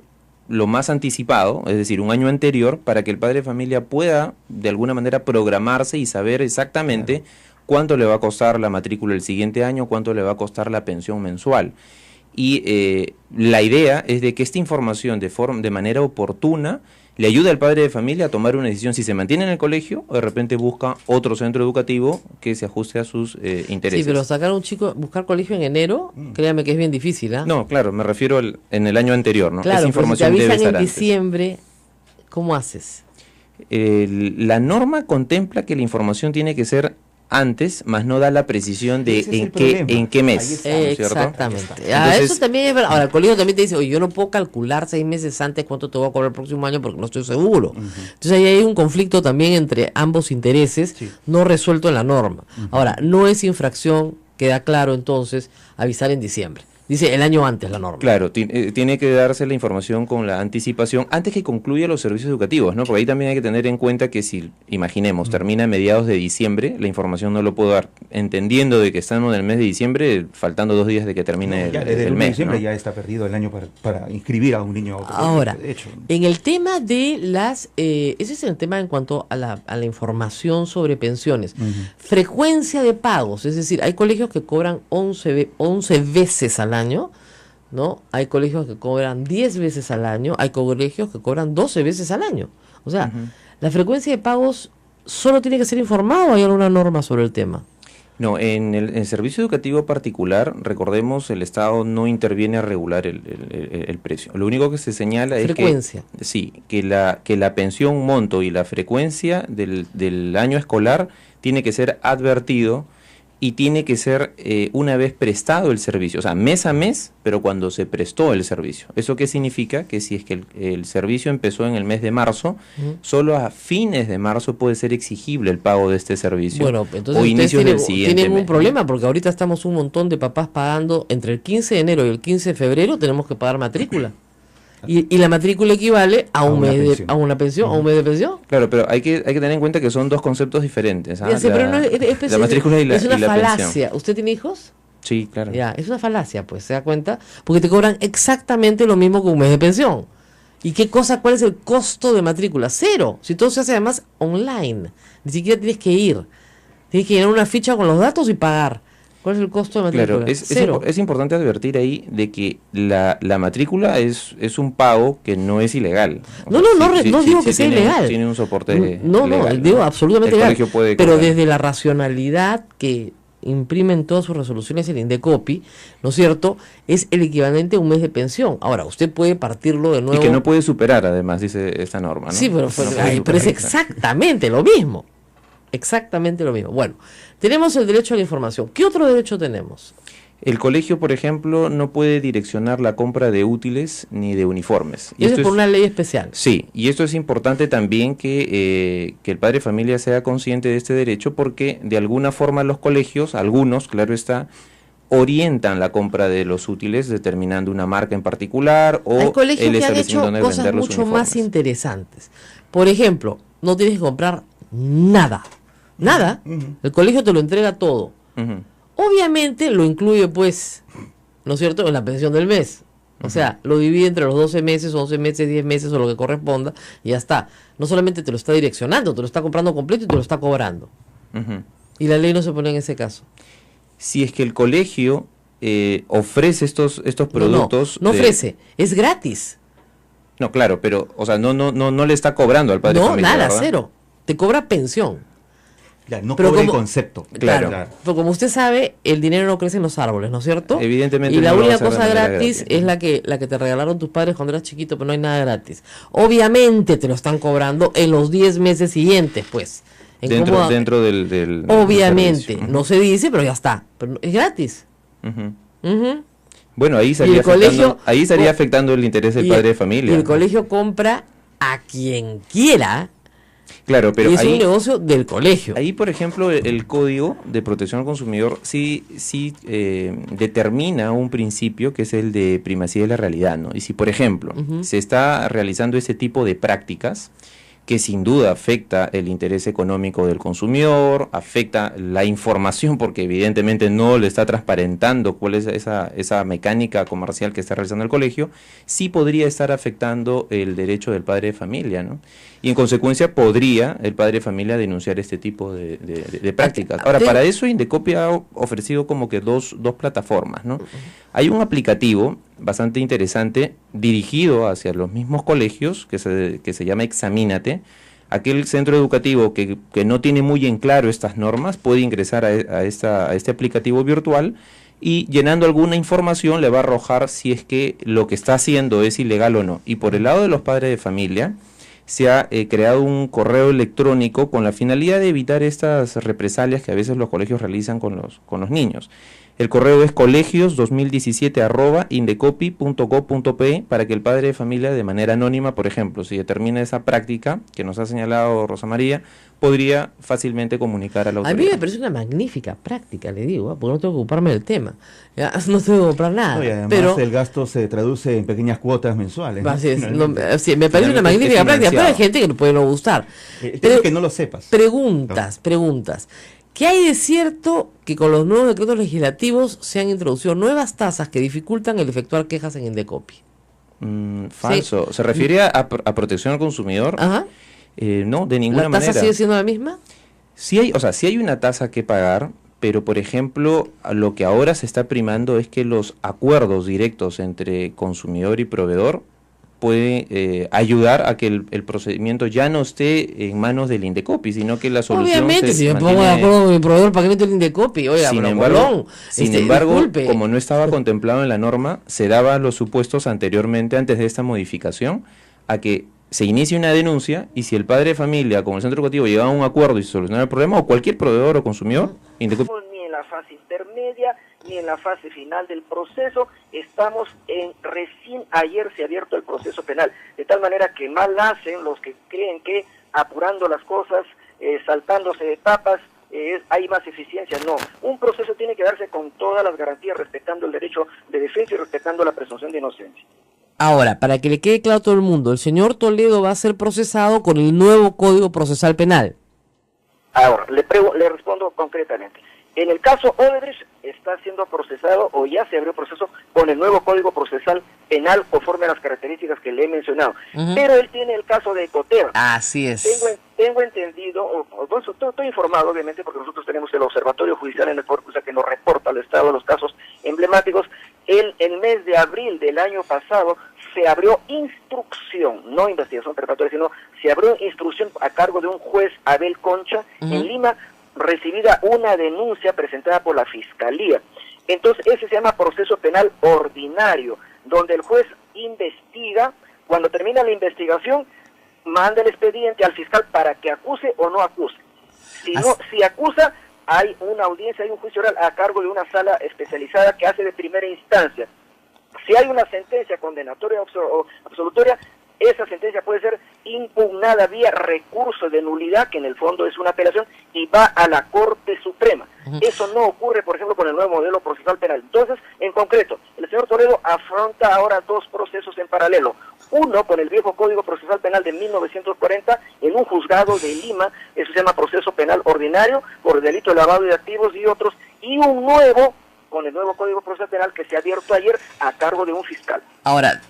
lo más anticipado, es decir, un año anterior, para que el padre de familia pueda de alguna manera programarse y saber exactamente cuánto le va a costar la matrícula el siguiente año, cuánto le va a costar la pensión mensual. Y la idea es de que esta información de manera oportuna le ayuda al padre de familia a tomar una decisión si se mantiene en el colegio o de repente busca otro centro educativo que se ajuste a sus intereses. Sí, pero sacar a un chico, buscar colegio en enero, créame que es bien difícil, ¿ah? No, claro, me refiero en el año anterior, ¿no? Claro, Esa información pero si te debe avisan estar en antes. diciembre, ¿cómo haces? La norma contempla que la información tiene que ser antes, más no da la precisión de Ese es el en qué problema. mes, Ahí está. ¿no es cierto? Exactamente. Entonces, Eso también es verdad. Ahora, el colegio también te dice, oye, yo no puedo calcular 6 meses antes cuánto te voy a cobrar el próximo año porque no estoy seguro. Entonces ahí hay un conflicto también entre ambos intereses, no resuelto en la norma. Ahora, no es infracción, queda claro entonces, avisar en diciembre. Dice el año antes la norma. Claro, tiene que darse la información con la anticipación antes que concluya los servicios educativos, ¿no? Porque ahí también hay que tener en cuenta que si, imaginemos, termina a mediados de diciembre, la información no lo puedo dar, entendiendo de que estamos en el mes de diciembre, faltando 2 días de que termine Ya desde el el 1 de mes, diciembre ¿no? ya está perdido el año para inscribir a un niño a otro Ahora, colegio, de hecho. en el tema de las... ese es el tema en cuanto a la información sobre pensiones. Frecuencia de pagos, es decir, hay colegios que cobran 11 veces al año, ¿no? Hay colegios que cobran 10 veces al año, hay colegios que cobran 12 veces al año. O sea, la frecuencia de pagos solo tiene que ser informado o hay alguna norma sobre el tema. No, en el servicio educativo particular, recordemos, el Estado no interviene a regular el precio. Lo único que se señala Frecuencia. es que, sí, que la pensión monto y la frecuencia del año escolar tiene que ser advertido y tiene que ser una vez prestado el servicio, o sea, mes a mes, pero cuando se prestó el servicio. ¿Eso qué significa? Que si es que el servicio empezó en el mes de marzo, solo a fines de marzo puede ser exigible el pago de este servicio. Bueno, entonces o inicios del ustedes siguiente tienen un mes. problema porque ahorita estamos un montón de papás pagando entre el 15 de enero y el 15 de febrero tenemos que pagar matrícula. Y la matrícula equivale a un una mes pensión. a una pensión, a un mes de pensión. Claro, pero hay que tener en cuenta que son dos conceptos diferentes. ¿Ah? Ya sé, pero no la matrícula y la, es una y la falacia. pensión. ¿Usted tiene hijos? Sí, claro. Ya, es una falacia, pues, ¿se da cuenta? Porque te cobran exactamente lo mismo que un mes de pensión. ¿Y cuál es el costo de matrícula? 0. Si todo se hace además online. Ni siquiera tienes que ir. Tienes que llenar una ficha con los datos y pagar. ¿Cuál es el costo de matrícula? Claro, 0. es importante advertir ahí de que la matrícula es un pago que no es ilegal. O No, sea, no digo que sea tiene, ilegal. Tiene un soporte No, legal, digo absolutamente el legal. colegio puede Pero cobrar. desde la racionalidad que imprime en todas sus resoluciones el INDECOPI, ¿no es cierto? Es el equivalente a un mes de pensión. Ahora, usted puede partirlo de nuevo. Y que no puede superar, además, dice esta norma, ¿no? Sí, pero, No puede pero es superar. exactamente lo mismo. Exactamente lo mismo. Bueno, tenemos el derecho a la información. ¿Qué otro derecho tenemos? El colegio, por ejemplo, no puede direccionar la compra de útiles ni de uniformes. Y Eso esto es por una ley especial. Sí, y esto es importante también que el padre de familia sea consciente de este derecho porque de alguna forma los colegios, algunos, claro está, orientan la compra de los útiles determinando una marca en particular o Hay colegios el que han hecho establecimiento donde cosas vender los mucho uniformes. más interesantes. Por ejemplo, no tienes que comprar nada. Nada. El colegio te lo entrega todo. Ujú. Obviamente lo incluye, pues, ¿no es cierto?, en la pensión del mes. O sea, lo divide entre los 12 meses, 11 meses, 10 meses o lo que corresponda y ya está. No solamente te lo está direccionando, te lo está comprando completo y te lo está cobrando. Ujú. Y la ley no se pone en ese caso. Si es que el colegio ofrece estos productos... No de- ofrece, es gratis. No, claro, pero, o sea, no le está cobrando al padre de No, familia, nada, ¿verdad? 0. Te cobra pensión. Ya, no Pero cobra el como- concepto. Claro. Pero como usted sabe, el dinero no crece en los árboles, ¿no es cierto? Evidentemente Y la no lo va a única hacer de cosa manera gratis gratis. es la que te regalaron tus padres cuando eras chiquito, pero no hay nada gratis. Obviamente te lo están cobrando en los 10 meses siguientes, pues. En cómo- Dentro del Obviamente, servicio. no se dice, pero ya está. Pero es gratis. Ujú. Ujú. Bueno, ahí Y estaría, el colegio- afectando el interés del Y padre de y familia. el colegio compra a quien quiera. Claro, pero y es un ahí, negocio del colegio. ahí, por ejemplo, el Código de Protección al Consumidor sí determina un principio que es el de primacía de la realidad, ¿no? Y si, por ejemplo, se está realizando ese tipo de prácticas, que sin duda afecta el interés económico del consumidor, afecta la información porque evidentemente no le está transparentando cuál es esa mecánica comercial que está realizando el colegio, sí podría estar afectando el derecho del padre de familia, ¿no? Y en consecuencia podría el padre de familia denunciar este tipo de prácticas. Ahora, para eso Indecopi ha ofrecido como que dos plataformas, ¿no? Hay un aplicativo bastante interesante dirigido hacia los mismos colegios que se llama Examínate. Aquel centro educativo que no tiene muy en claro estas normas puede ingresar a este aplicativo virtual y llenando alguna información le va a arrojar si es que lo que está haciendo es ilegal o no. Y por el lado de los padres de familia se ha creado un correo electrónico con la finalidad de evitar estas represalias que a veces los colegios realizan con los niños. El correo es colegios2017@indecopi.gov.pe para que el padre de familia de manera anónima, por ejemplo, si determina esa práctica que nos ha señalado Rosa María, podría fácilmente comunicar a la autoridad. A mí me parece una magnífica práctica, le digo, porque no tengo que ocuparme del tema. Ya, no tengo que comprar nada. No, y además pero el gasto se traduce en pequeñas cuotas mensuales, ¿no? así es, sí, me parece una magnífica práctica, pero hay gente que no puede no gustar. Pero que no lo sepas. Preguntas. ¿Qué hay de cierto que con los nuevos decretos legislativos se han introducido nuevas tasas que dificultan el efectuar quejas en Indecopi? Falso. Sí. ¿Se refiere a protección al consumidor? Ajá. No, de ninguna manera. ¿La tasa sigue siendo la misma? Sí hay una tasa que pagar, pero por ejemplo, lo que ahora se está primando es que los acuerdos directos entre consumidor y proveedor puede ayudar a que el procedimiento ya no esté en manos del Indecopi, sino que la solución obviamente, si me pongo de acuerdo con mi proveedor para que meto el Indecopi, oiga, sin embargo, como no estaba contemplado en la norma, se daban los supuestos anteriormente, antes de esta modificación, a que se inicie una denuncia y si el padre de familia con el centro educativo llegaba a un acuerdo y se solucionaba el problema, o cualquier proveedor o consumidor, Indecopi... Ni en la fase intermedia, ni en la fase final del proceso, estamos recién ayer se ha abierto el proceso penal, de tal manera que mal hacen los que creen que apurando las cosas, saltándose etapas, hay más eficiencia. No, un proceso tiene que darse con todas las garantías, respetando el derecho de defensa y respetando la presunción de inocencia. Ahora, para que le quede claro a todo el mundo, el señor Toledo va a ser procesado con el nuevo Código Procesal Penal. Ahora, le respondo concretamente. En el caso Odebrecht está siendo procesado o ya se abrió proceso con el nuevo Código Procesal Penal conforme a las características que le he mencionado. Pero él tiene el caso de Ecoteva. Así es. Tengo entendido, estoy informado obviamente porque nosotros tenemos el Observatorio Judicial en el Poder Judicial que nos reporta al Estado los casos emblemáticos. El mes de abril del año pasado se abrió instrucción, no investigación preparatoria, sino se abrió instrucción a cargo de un juez Abel Concha en Lima, recibida una denuncia presentada por la Fiscalía. Entonces ese se llama proceso penal ordinario, donde el juez investiga, cuando termina la investigación, manda el expediente al fiscal para que acuse o no acuse. Si acusa, hay una audiencia, hay un juicio oral a cargo de una sala especializada que hace de primera instancia. Si hay una sentencia condenatoria o absolutoria, esa sentencia puede ser impugnada vía recurso de nulidad, que en el fondo es una apelación, y va a la Corte Suprema. Eso no ocurre, por ejemplo, con el nuevo modelo procesal penal. Entonces, en concreto, el señor Toledo afronta ahora dos procesos en paralelo. Uno con el viejo Código Procesal Penal de 1940 en un juzgado de Lima, eso se llama proceso penal ordinario por el delito de lavado de activos y otros, y un nuevo con el nuevo Código Procesal Penal que se ha abierto ayer a cargo de un fiscal. Ahora,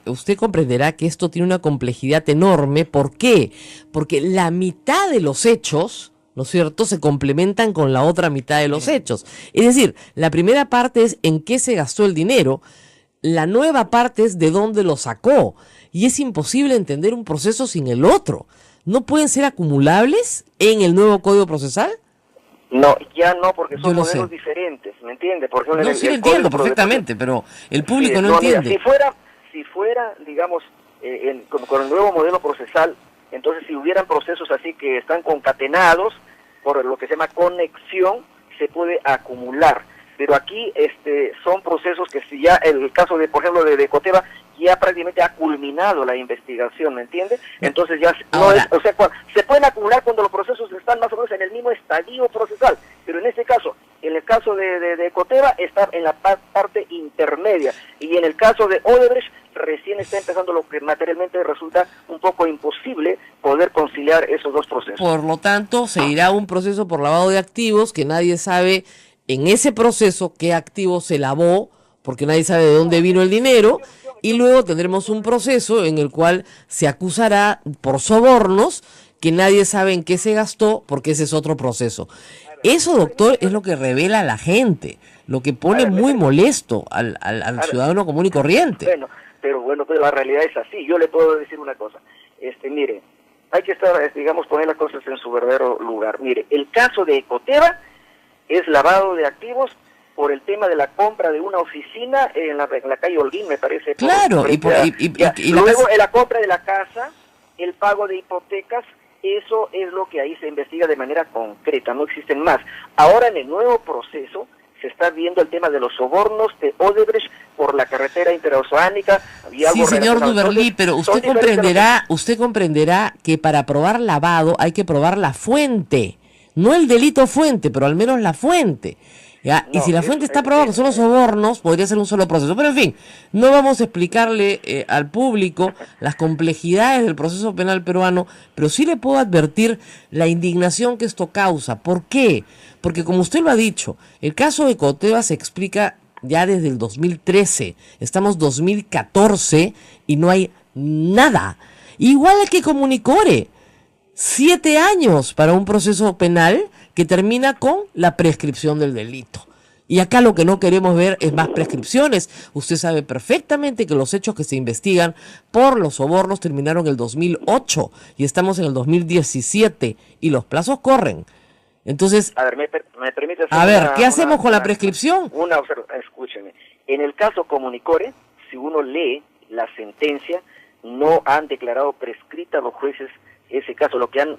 usted comprenderá que esto tiene una complejidad enorme. ¿Por qué? Porque la mitad de los hechos, ¿no es cierto?, se complementan con la otra mitad de los hechos. Es decir, la primera parte es en qué se gastó el dinero, la nueva parte es de dónde lo sacó. Y es imposible entender un proceso sin el otro. ¿No pueden ser acumulables en el nuevo Código Procesal? No, ya no, porque son modelos diferentes, ¿me entiende? Por ejemplo, no, sí lo entiendo perfectamente, pero el público no entiende. Mira, si fuera, digamos, con el nuevo modelo procesal, entonces si hubieran procesos así que están concatenados por lo que se llama conexión, se puede acumular. Pero aquí son procesos que si ya el caso de, por ejemplo, de Ecoteva, ya prácticamente ha culminado la investigación, ¿me entiende? Entonces ya se pueden acumular cuando los procesos están más o menos en el mismo estadio procesal, pero en este caso, en el caso de Ecoteva está en la parte intermedia, y en el caso de Odebrecht recién está empezando, lo que materialmente resulta un poco imposible poder conciliar esos dos procesos. Por lo tanto, se irá un proceso por lavado de activos que nadie sabe en ese proceso qué activo se lavó, porque nadie sabe de dónde vino el dinero, y luego tendremos un proceso en el cual se acusará por sobornos que nadie sabe en qué se gastó, porque ese es otro proceso. Eso, doctor, es lo que revela a la gente, lo que pone muy molesto al ciudadano común y corriente. Bueno, pero la realidad es así. Yo le puedo decir una cosa. Mire, hay que estar, digamos, poner las cosas en su verdadero lugar. Mire, el caso de Ecoteva es lavado de activos por el tema de la compra de una oficina en la calle Holguín, me parece. Claro, luego la compra de la casa, el pago de hipotecas. Eso es lo que ahí se investiga de manera concreta, no existen más. Ahora en el nuevo proceso se está viendo el tema de los sobornos de Odebrecht por la carretera interoceánica. Sí, señor Duberlí, pero usted comprenderá que para probar lavado hay que probar la fuente, no el delito fuente, pero al menos la fuente. ¿Ya? Y si la fuente está probada que son los sobornos, podría ser un solo proceso. Pero en fin, no vamos a explicarle al público las complejidades del proceso penal peruano, pero sí le puedo advertir la indignación que esto causa. ¿Por qué? Porque como usted lo ha dicho, el caso de Ecoteva se explica ya desde el 2013. Estamos 2014 y no hay nada. Igual que Comunicore. 7 años para un proceso penal que termina con la prescripción del delito. Y acá lo que no queremos ver es más prescripciones. Usted sabe perfectamente que los hechos que se investigan por los sobornos terminaron en el 2008 y estamos en el 2017 y los plazos corren. Entonces, a ver, ¿me permite hacer ¿qué hacemos con la prescripción? Escúcheme. En el caso Comunicore, si uno lee la sentencia, no han declarado prescrita los jueces ese caso. Lo que han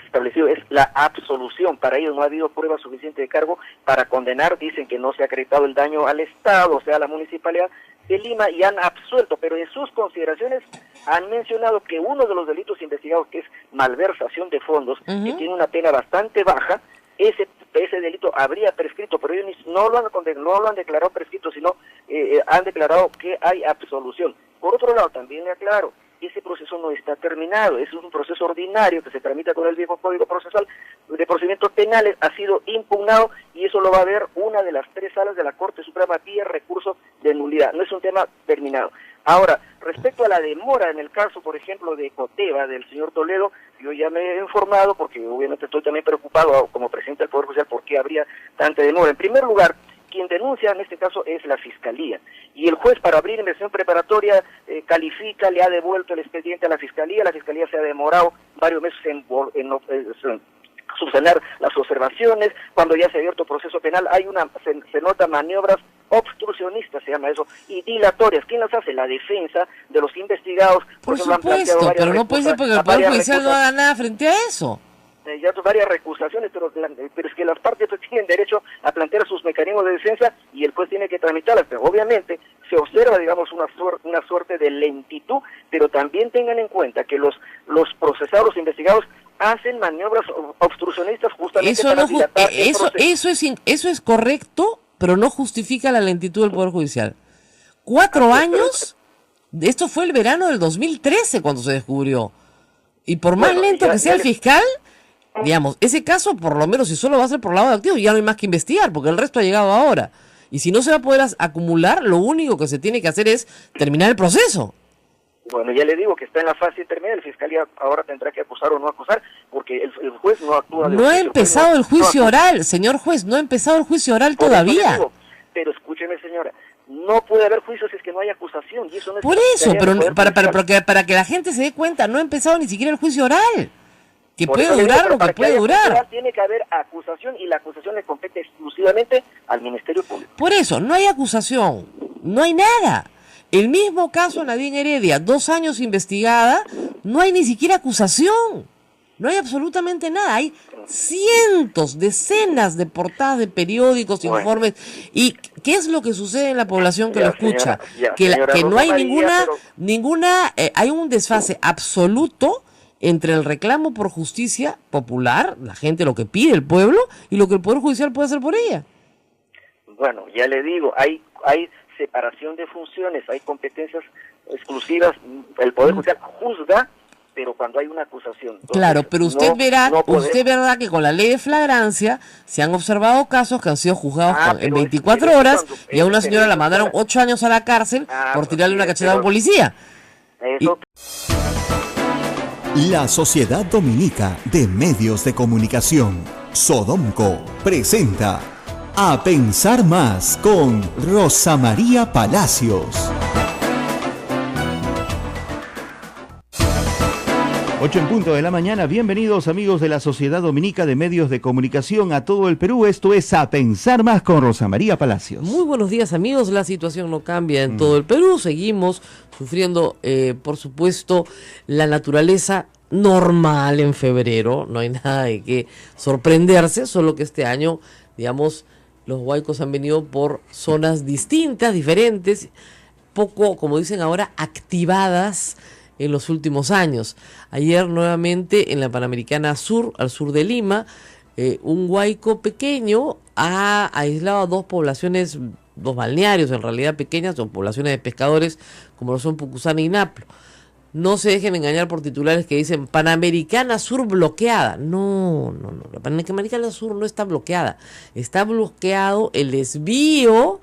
establecido es la absolución. Para ellos no ha habido prueba suficiente de cargo para condenar. Dicen que no se ha acreditado el daño al Estado, o sea, a la Municipalidad de Lima, y han absuelto, pero en sus consideraciones han mencionado que uno de los delitos investigados, que es malversación de fondos, que tiene una pena bastante baja, ese delito habría prescrito, pero ellos no lo han declarado prescrito, sino han declarado que hay absolución. Por otro lado, también le aclaro, ese proceso no está terminado, es un proceso ordinario que se tramita con el viejo Código Procesal de Procedimientos Penales, ha sido impugnado y eso lo va a ver una de las 3 salas de la Corte Suprema vía recurso de nulidad, no es un tema terminado. Ahora, respecto a la demora en el caso, por ejemplo, de Ecoteva, del señor Toledo, yo ya me he informado, porque obviamente estoy también preocupado como presidente del Poder Judicial, por qué habría tanta demora. En primer lugar, quien denuncia en este caso es la Fiscalía, y el juez, para abrir investigación preparatoria, califica, le ha devuelto el expediente a la Fiscalía se ha demorado varios meses en subsanar las observaciones. Cuando ya se ha abierto proceso penal, se nota maniobras obstruccionistas, se llama eso, y dilatorias. ¿Quién las hace? La defensa de los investigados. Por supuesto, pero no puede ser porque el Poder Judicial no haga nada frente a eso. Ya varias recusaciones, pero es que las partes tienen derecho a plantear sus mecanismos de defensa y el juez tiene que tramitarlas. Pero obviamente se observa, digamos, una suerte de lentitud, pero también tengan en cuenta que los procesados, los investigados, hacen maniobras obstruccionistas justamente para dilatar el proceso. Eso es correcto, pero no justifica la lentitud del Poder Judicial. 4 años, esto fue el verano del 2013 cuando se descubrió. Y por más lento que sea el fiscal, digamos, ese caso, por lo menos, si solo va a ser por lavado de activos, ya no hay más que investigar, porque el resto ha llegado ahora. Y si no se va a poder acumular, lo único que se tiene que hacer es terminar el proceso. Bueno, ya le digo que está en la fase intermedia, la Fiscalía ahora tendrá que acusar o no acusar, porque el juez no actúa de No ha empezado el juicio oral, señor juez, no ha empezado el juicio oral todavía. Pero escúcheme, señora, no puede haber juicio si es que no hay acusación. Y eso no es por eso, pero para que la gente se dé cuenta, no ha empezado ni siquiera el juicio oral. Que por puede durar lo que puede durar. Tiene que haber acusación y la acusación le compete exclusivamente al Ministerio Público. Por eso, no hay acusación, no hay nada. El mismo caso Nadine Heredia, 2 años investigada, no hay ni siquiera acusación. No hay absolutamente nada. Hay cientos, decenas de portadas de periódicos, informes. ¿Y qué es lo que sucede en la población que lo escucha? Señora, que no hay María, ninguna hay un desfase absoluto entre el reclamo por justicia popular, la gente, lo que pide el pueblo, y lo que el Poder Judicial puede hacer por ella. Bueno, ya le digo, hay separación de funciones, hay competencias exclusivas, el Poder Judicial juzga, pero cuando hay una acusación. Entonces, claro, pero usted verá que con la ley de flagrancia se han observado casos que han sido juzgados en 24 horas y a una señora la mandaron 8 años a la cárcel por tirarle una cachetada a un policía. Eso. La Sociedad Dominica de Medios de Comunicación, Sodomco, presenta A Pensar Más con Rosa María Palacios. 8:00 a.m, bienvenidos amigos de la Sociedad Dominica de Medios de Comunicación a todo el Perú. Esto es A Pensar Más con Rosa María Palacios. Muy buenos días amigos, la situación no cambia en todo el Perú, seguimos sufriendo por supuesto la naturaleza normal en febrero, no hay nada de qué sorprenderse, solo que este año, digamos, los huaicos han venido por zonas distintas, diferentes, poco, como dicen ahora, activadas en los últimos años. Ayer nuevamente en la Panamericana Sur, al sur de Lima, un huaico pequeño ha aislado a dos poblaciones, dos balnearios en realidad pequeñas, son poblaciones de pescadores como lo son Pucusana y Naplo. No se dejen engañar por titulares que dicen Panamericana Sur bloqueada. No, la Panamericana Sur no está bloqueada, está bloqueado el desvío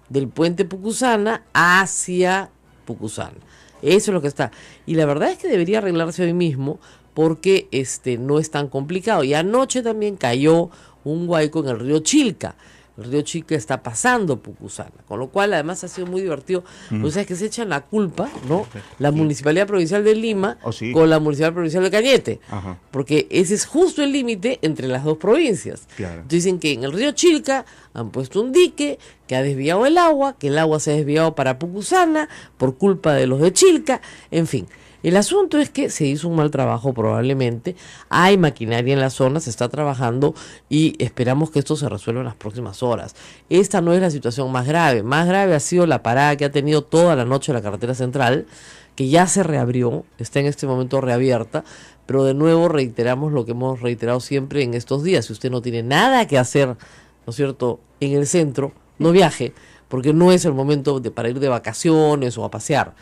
del puente Pucusana hacia Pucusana. Eso es lo que está. Y la verdad es que debería arreglarse hoy mismo porque no es tan complicado. Y anoche también cayó un huaico en el río Chilca. El río Chilca está pasando Pucusana, con lo cual además ha sido muy divertido. O sea, es que se echan la culpa, ¿no? La Municipalidad Provincial de Lima con la Municipalidad Provincial de Cañete. Ajá. Porque ese es justo el límite entre las dos provincias. Claro. Dicen que en el río Chilca han puesto un dique que ha desviado el agua, que el agua se ha desviado para Pucusana por culpa de los de Chilca, en fin. El asunto es que se hizo un mal trabajo probablemente, hay maquinaria en la zona, se está trabajando y esperamos que esto se resuelva en las próximas horas. Esta no es la situación más grave ha sido la parada que ha tenido toda la noche la carretera central, que ya se reabrió, está en este momento reabierta, pero de nuevo reiteramos lo que hemos reiterado siempre en estos días: si usted no tiene nada que hacer, ¿no es cierto?, en el centro, no viaje, porque no es el momento para ir de vacaciones o a pasear.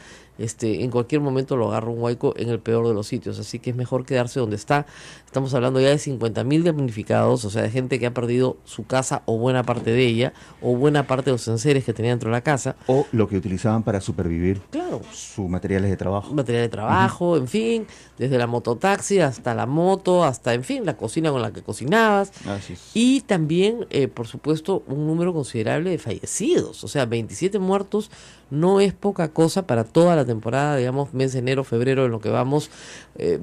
En cualquier momento lo agarra un huaico en el peor de los sitios, así que es mejor quedarse donde está. Estamos hablando ya de 50.000 damnificados, o sea, de gente que ha perdido su casa o buena parte de ella, o buena parte de los enseres que tenía dentro de la casa. O lo que utilizaban para supervivir. Claro. Sus materiales de trabajo. Materiales de trabajo, en fin, desde la mototaxi hasta la moto, hasta, en fin, la cocina con la que cocinabas. Así es. Y también, por supuesto, un número considerable de fallecidos, o sea, 27 muertos. No es poca cosa para toda la temporada, digamos, mes de enero, febrero, en lo que vamos,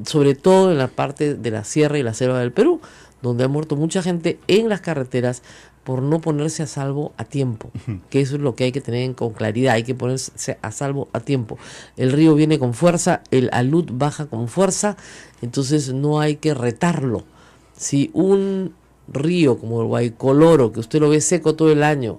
sobre todo en la parte de la sierra y la selva del Perú, donde ha muerto mucha gente en las carreteras por no ponerse a salvo a tiempo, que eso es lo que hay que tener con claridad, hay que ponerse a salvo a tiempo. El río viene con fuerza, el alud baja con fuerza, entonces no hay que retarlo. Si un río como el Guaycoloro, que usted lo ve seco todo el año,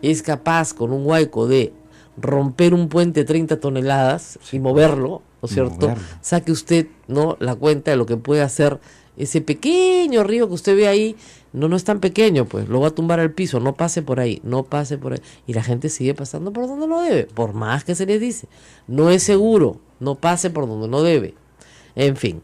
es capaz con un huaico de romper un puente de 30 toneladas y moverlo, ¿no es cierto? Saque usted, ¿no?, la cuenta de lo que puede hacer ese pequeño río que usted ve ahí. No es tan pequeño, pues, lo va a tumbar al piso, no pase por ahí. Y la gente sigue pasando por donde no debe, por más que se les dice. No es seguro, no pase por donde no debe. En fin.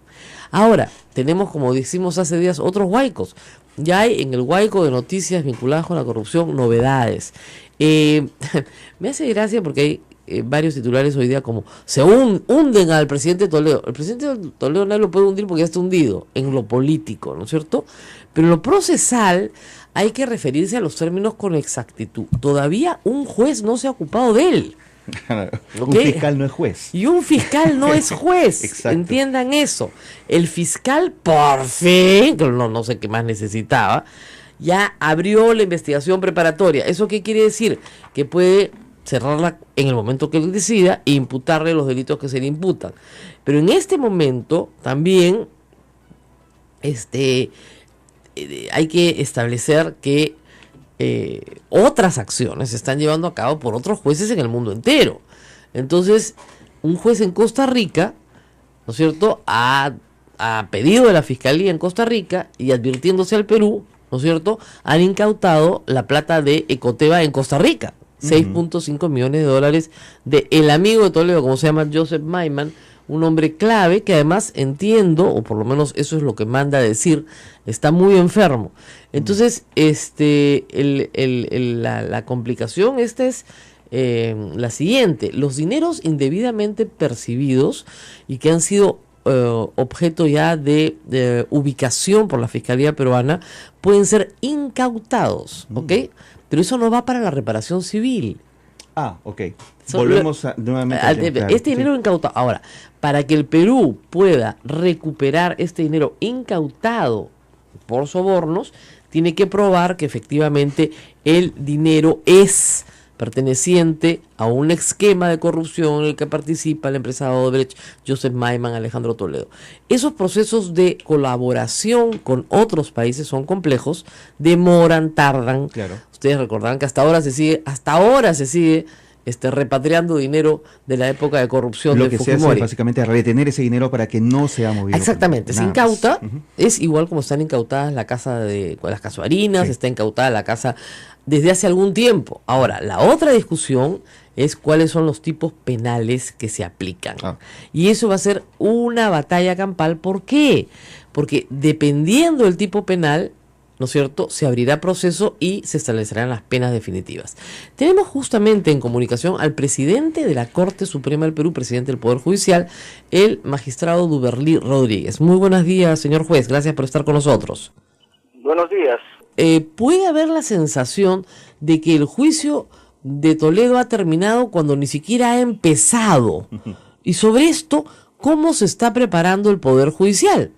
Ahora, tenemos, como decimos hace días, otros huaicos. Ya hay en el huaico de noticias vinculadas con la corrupción novedades. Me hace gracia porque hay varios titulares hoy día como se hunden al presidente Toledo. El presidente Toledo no lo puede hundir porque ya está hundido en lo político, ¿no es cierto? Pero en lo procesal hay que referirse a los términos con exactitud. Todavía un juez no se ha ocupado de él. Un fiscal no es juez. Y un fiscal no es juez. Entiendan eso. El fiscal, por fin, que no sé qué más necesitaba, ya abrió la investigación preparatoria. ¿Eso qué quiere decir? Que puede cerrarla en el momento que él decida e imputarle los delitos que se le imputan. Pero en este momento también hay que establecer que otras acciones se están llevando a cabo por otros jueces en el mundo entero. Entonces, un juez en Costa Rica, ¿no es cierto?, ha pedido de la Fiscalía en Costa Rica y advirtiéndose al Perú, ¿no es cierto?, han incautado la plata de Ecoteva en Costa Rica. 6.5 millones de dólares de el amigo de Toledo, como se llama Joseph Maiman, un hombre clave que además entiendo, o por lo menos eso es lo que manda a decir, está muy enfermo. Entonces, la complicación es la siguiente: los dineros indebidamente percibidos y que han sido objeto ya de ubicación por la Fiscalía peruana pueden ser incautados, ¿ok? Pero eso no va para la reparación civil. Ok. Volvemos nuevamente al tema, claro. Este dinero incautado. Ahora, para que el Perú pueda recuperar este dinero incautado por sobornos, tiene que probar que efectivamente el dinero es perteneciente a un esquema de corrupción en el que participa el empresario Odebrecht, Joseph Maiman, Alejandro Toledo. Esos procesos de colaboración con otros países son complejos, demoran, tardan. Claro. Ustedes recordarán que hasta ahora se sigue repatriando dinero de la época de corrupción de Fujimori. Lo que se hace básicamente es retener ese dinero para que no sea movido. Exactamente, se incauta, es igual como están incautadas la casa de las casuarinas, está incautada la casa desde hace algún tiempo. Ahora, la otra discusión es cuáles son los tipos penales que se aplican. Y eso va a ser una batalla campal. ¿Por qué? Porque dependiendo del tipo penal, ¿no es cierto?, se abrirá proceso y se establecerán las penas definitivas. Tenemos justamente en comunicación al presidente de la Corte Suprema del Perú, presidente del Poder Judicial, el magistrado Duberlí Rodríguez. Muy buenos días, señor juez, gracias por estar con nosotros. Buenos días. ¿Puede haber la sensación de que el juicio de Toledo ha terminado cuando ni siquiera ha empezado? Y sobre esto, ¿cómo se está preparando el Poder Judicial?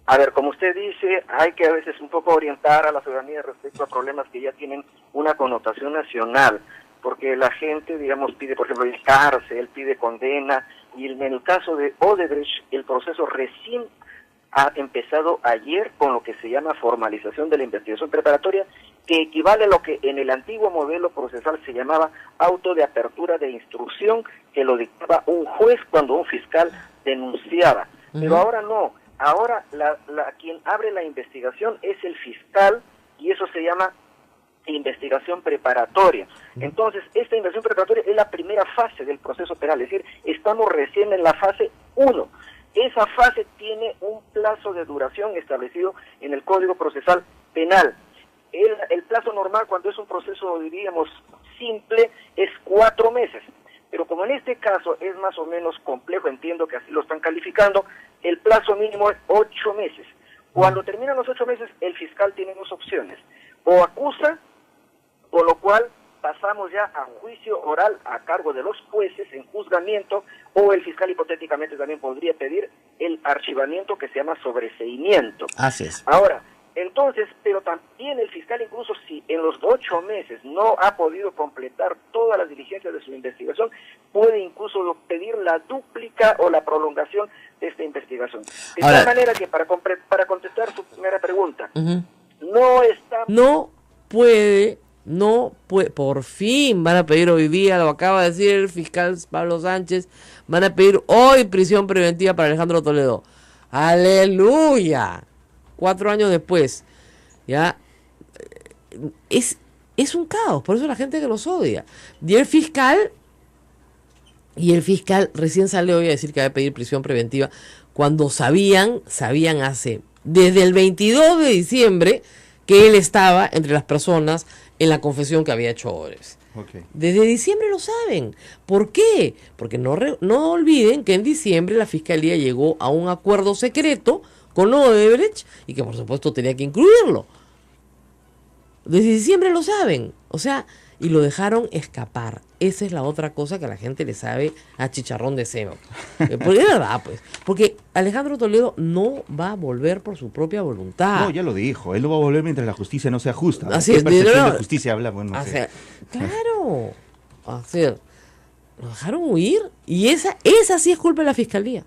A ver, como usted dice, hay que a veces un poco orientar a la ciudadanía respecto a problemas que ya tienen una connotación nacional, porque la gente, digamos, pide, por ejemplo, cárcel, pide condena, y en el caso de Odebrecht, el proceso recién ha empezado ayer con lo que se llama formalización de la investigación preparatoria, que equivale a lo que en el antiguo modelo procesal se llamaba auto de apertura de instrucción, que lo dictaba un juez cuando un fiscal denunciaba. Pero ahora no. Ahora quien abre la investigación es el fiscal y eso se llama investigación preparatoria. Entonces, esta investigación preparatoria es la primera fase del proceso penal, es decir, estamos recién en la fase 1. Esa fase tiene un plazo de duración establecido en el Código Procesal Penal. El plazo normal cuando es un proceso, diríamos, simple, es 4 meses. Pero como en este caso es más o menos complejo, entiendo que así lo están calificando, el plazo mínimo es 8 meses. Cuando terminan los 8 meses, el fiscal tiene dos opciones: o acusa, con lo cual pasamos ya a juicio oral a cargo de los jueces en juzgamiento, o el fiscal hipotéticamente también podría pedir el archivamiento que se llama sobreseimiento. Así es. Ahora, entonces, pero también el fiscal, incluso si en los 8 meses no ha podido completar todas las diligencias de su investigación, puede incluso pedir la dúplica o la prolongación de esta investigación. De tal manera que para contestar su primera pregunta, no puede, por fin van a pedir hoy día, lo acaba de decir el fiscal Pablo Sánchez, van a pedir hoy prisión preventiva para Alejandro Toledo. ¡Aleluya! 4 años después, ya es un caos, por eso la gente que los odia. Y el fiscal recién salió hoy a decir que va a pedir prisión preventiva cuando sabían desde el 22 de diciembre que él estaba entre las personas en la confesión que había hecho Odebrecht. Desde diciembre lo saben. ¿Por qué? Porque no olviden que en diciembre la Fiscalía llegó a un acuerdo secreto con Odebrecht y que por supuesto tenía que incluirlo. Desde diciembre lo saben, o sea, y lo dejaron escapar. Esa es la otra cosa que a la gente le sabe a chicharrón de cebo. Porque es verdad, pues, porque Alejandro Toledo no va a volver por su propia voluntad. No, ya lo dijo, él no va a volver mientras la justicia no sea justa. Así ¿Qué es, percepción de justicia habla? Bueno, no sé. Claro, lo dejaron huir y esa sí es culpa de la Fiscalía.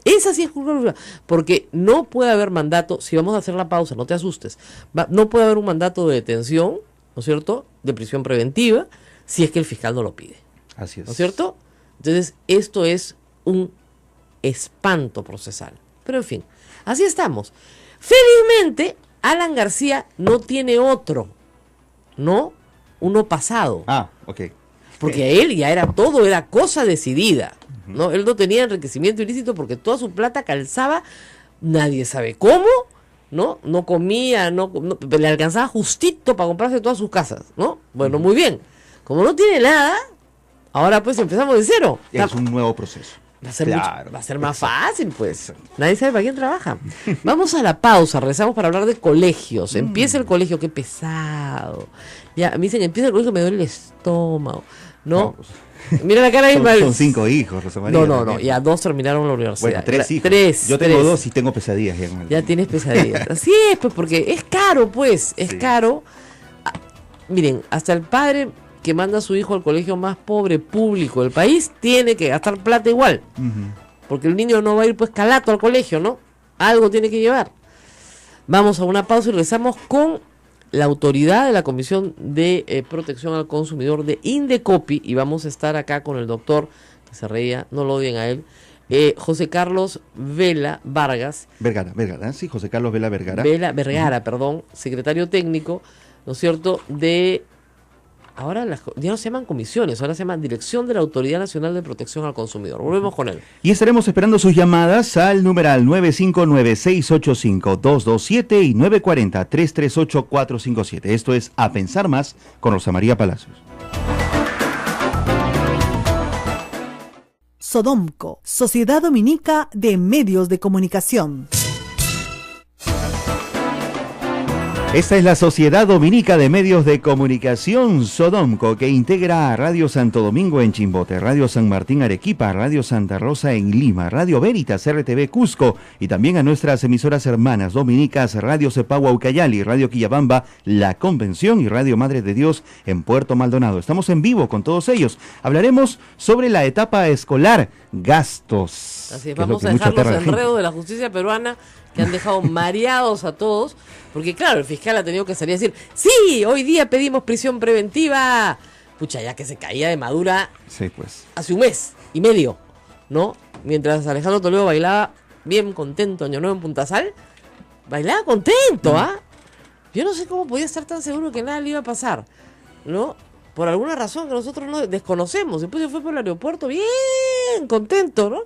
Esa sí es culpa, porque no puede haber mandato, si vamos a hacer la pausa, no te asustes, no puede haber un mandato de detención, ¿no es cierto?, de prisión preventiva, si es que el fiscal no lo pide. Así es. ¿No es cierto? Entonces, esto es un espanto procesal. Pero en fin, así estamos. Felizmente, Alan García no tiene otro, ¿no? uno pasado. Ah, ok. Porque a él ya todo era cosa decidida, ¿no? Él no tenía enriquecimiento ilícito porque toda su plata calzaba, nadie sabe cómo, ¿no? No comía, le alcanzaba justito para comprarse todas sus casas, ¿no? Bueno, muy bien. Como no tiene nada, ahora pues empezamos de cero. Es un nuevo proceso. Va a ser más fácil, pues. Nadie sabe para quién trabaja. Vamos a la pausa, regresamos para hablar de colegios. Empieza el colegio, qué pesado. Ya, me dicen, empieza el colegio, me duele el estómago. ¿No? Pues, mira la cara de son 5 hijos, Rosa María. No, ya 2 terminaron la universidad. Bueno, 3 hijos. 3. Yo tengo 2 y tengo pesadillas. Ya tienes pesadillas. Así es, pues, porque es caro, pues. Es caro. Miren, hasta el padre que manda a su hijo al colegio más pobre público del país tiene que gastar plata igual. Porque el niño no va a ir pues calato al colegio, ¿no? Algo tiene que llevar. Vamos a una pausa y regresamos con la autoridad de la Comisión de Protección al Consumidor de Indecopi, y vamos a estar acá con el doctor, que se reía, no lo odien a él, José Carlos Vela Vargas. Vergara, sí, José Carlos Vela Vergara. Vergara, perdón, secretario técnico, ¿no es cierto?, de... Ahora ya no se llaman comisiones, ahora se llaman Dirección de la Autoridad Nacional de Protección al Consumidor. Volvemos con él. Y estaremos esperando sus llamadas al numeral 959-685-227 y 940-338-457. Esto es A Pensar Más con Rosa María Palacios. Sodomco, Sociedad Dominica de Medios de Comunicación. Esta es la Sociedad Dominica de Medios de Comunicación, Sodomco, que integra a Radio Santo Domingo en Chimbote, Radio San Martín Arequipa, Radio Santa Rosa en Lima, Radio Veritas, RTV Cusco, y también a nuestras emisoras hermanas dominicas, Radio Cepagua Ucayali, Radio Quillabamba, La Convención y Radio Madre de Dios en Puerto Maldonado. Estamos en vivo con todos ellos. Hablaremos sobre la etapa escolar, gastos. Así es, vamos a dejar los enredos de la justicia peruana que han dejado mareados a todos, porque claro, el fiscal ha tenido que salir a decir, sí, hoy día pedimos prisión preventiva. Pucha, ya que se caía de madura hace 1 mes y medio, ¿no? Mientras Alejandro Toledo bailaba bien contento, Año Nuevo en Punta Sal, bailaba contento, ¿ah? Yo no sé cómo podía estar tan seguro que nada le iba a pasar, ¿no? Por alguna razón que nosotros no desconocemos. Después se fue por el aeropuerto bien contento, ¿no?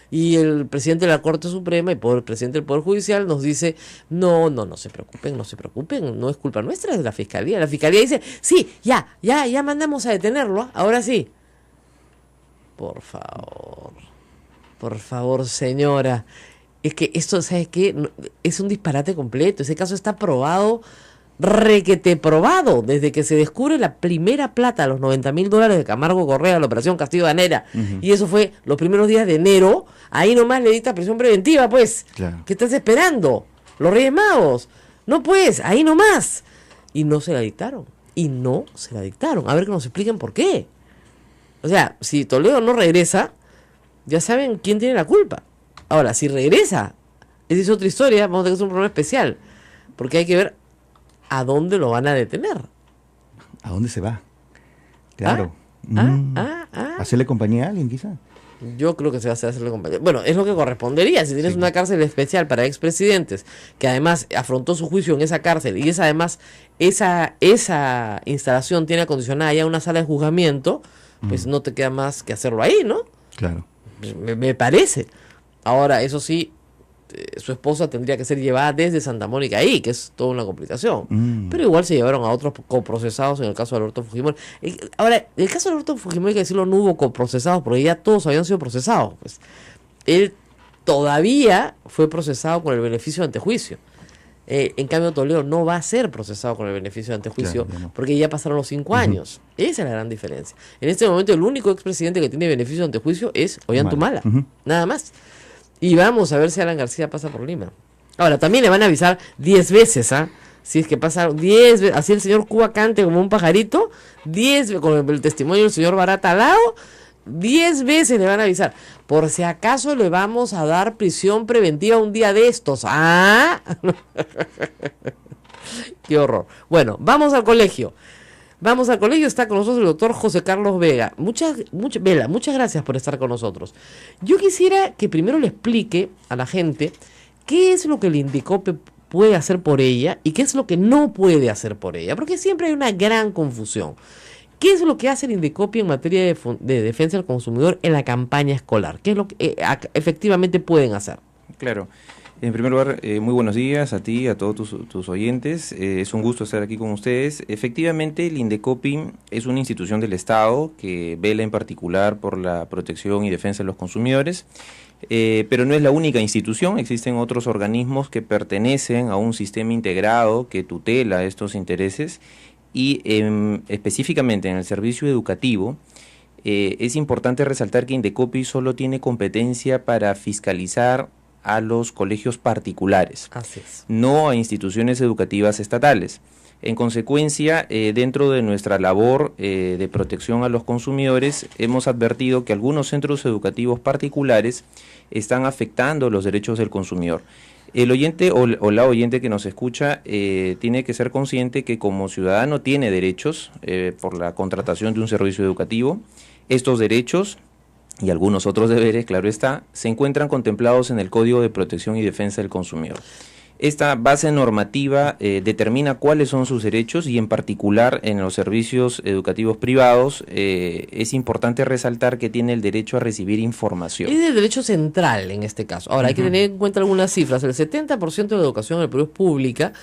Y el presidente de la Corte Suprema y el presidente del Poder Judicial nos dice, no se preocupen, no es culpa nuestra, es de la Fiscalía. La Fiscalía dice, sí, ya mandamos a detenerlo, ¿eh? Ahora sí. Por favor, señora. Es que esto, ¿sabes qué? Es un disparate completo. Ese caso está probado, requete probado, desde que se descubre la primera plata, los $90,000 de Camargo Correa, la operación Castillo de Anera, y eso fue los primeros días de enero. Ahí nomás le dicta prisión preventiva, pues. Claro. ¿Qué estás esperando? Los Reyes Magos. No, pues, ahí nomás. Y no se la dictaron. A ver que nos expliquen por qué. O sea, si Toledo no regresa, ya saben quién tiene la culpa. Ahora, si regresa, esa es otra historia, vamos a tener que hacer un programa especial, porque hay que ver a dónde lo van a detener. ¿A dónde se va? Claro. ¿Hacerle compañía a alguien, quizá? Yo creo que se va a hacerle compañía. Bueno, es lo que correspondería. Si tienes una cárcel especial para expresidentes, que además afrontó su juicio en esa cárcel, y además esa instalación tiene acondicionada ya una sala de juzgamiento, pues no te queda más que hacerlo ahí, ¿no? Claro. Me parece. Ahora, eso sí, su esposa tendría que ser llevada desde Santa Mónica ahí, que es toda una complicación. Pero igual se llevaron a otros coprocesados en el caso de Alberto Fujimori. Ahora, en el caso de Alberto Fujimori, hay que decirlo, no hubo coprocesados porque ya todos habían sido procesados. Pues. Él todavía fue procesado con el beneficio de antejuicio. En cambio, Toledo no va a ser procesado con el beneficio de antejuicio, claro, porque ya pasaron los 5 años. Esa es la gran diferencia. En este momento, el único expresidente que tiene beneficio de antejuicio es Ollantumala. Nada más. Y vamos a ver si Alan García pasa por Lima. Ahora, también le van a avisar 10 veces, ¿ah? Si es que pasa 10 veces, así el señor Cuba cante como un pajarito, 10 veces, con el testimonio del señor Barata al lado, 10 veces le van a avisar. Por si acaso le vamos a dar prisión preventiva un día de estos. ¿Ah? Qué horror. Bueno, vamos al colegio. Está con nosotros el doctor José Carlos Vega. Muchas gracias por estar con nosotros. Yo quisiera que primero le explique a la gente qué es lo que el Indecopi puede hacer por ella y qué es lo que no puede hacer por ella, porque siempre hay una gran confusión. ¿Qué es lo que hace el Indecopi en materia de defensa del consumidor en la campaña escolar? ¿Qué es lo que efectivamente pueden hacer? Claro. En primer lugar, muy buenos días a ti, a todos tus oyentes. Es un gusto estar aquí con ustedes. Efectivamente, el Indecopi es una institución del Estado que vela en particular por la protección y defensa de los consumidores, pero no es la única institución. Existen otros organismos que pertenecen a un sistema integrado que tutela estos intereses y específicamente en el servicio educativo. Es importante resaltar que Indecopi solo tiene competencia para fiscalizar a los colegios particulares, Así es. no a instituciones educativas estatales. En consecuencia, dentro de nuestra labor de protección a los consumidores, hemos advertido que algunos centros educativos particulares están afectando los derechos del consumidor. El oyente o la oyente que nos escucha tiene que ser consciente que como ciudadano tiene derechos por la contratación de un servicio educativo. Estos derechos y algunos otros deberes, claro está, se encuentran contemplados en el Código de Protección y Defensa del Consumidor. Esta base normativa determina cuáles son sus derechos y en particular en los servicios educativos privados es importante resaltar que tiene el derecho a recibir información. Es el derecho central en este caso. Ahora, hay que tener en cuenta algunas cifras. El 70% de la educación en el Perú es pública,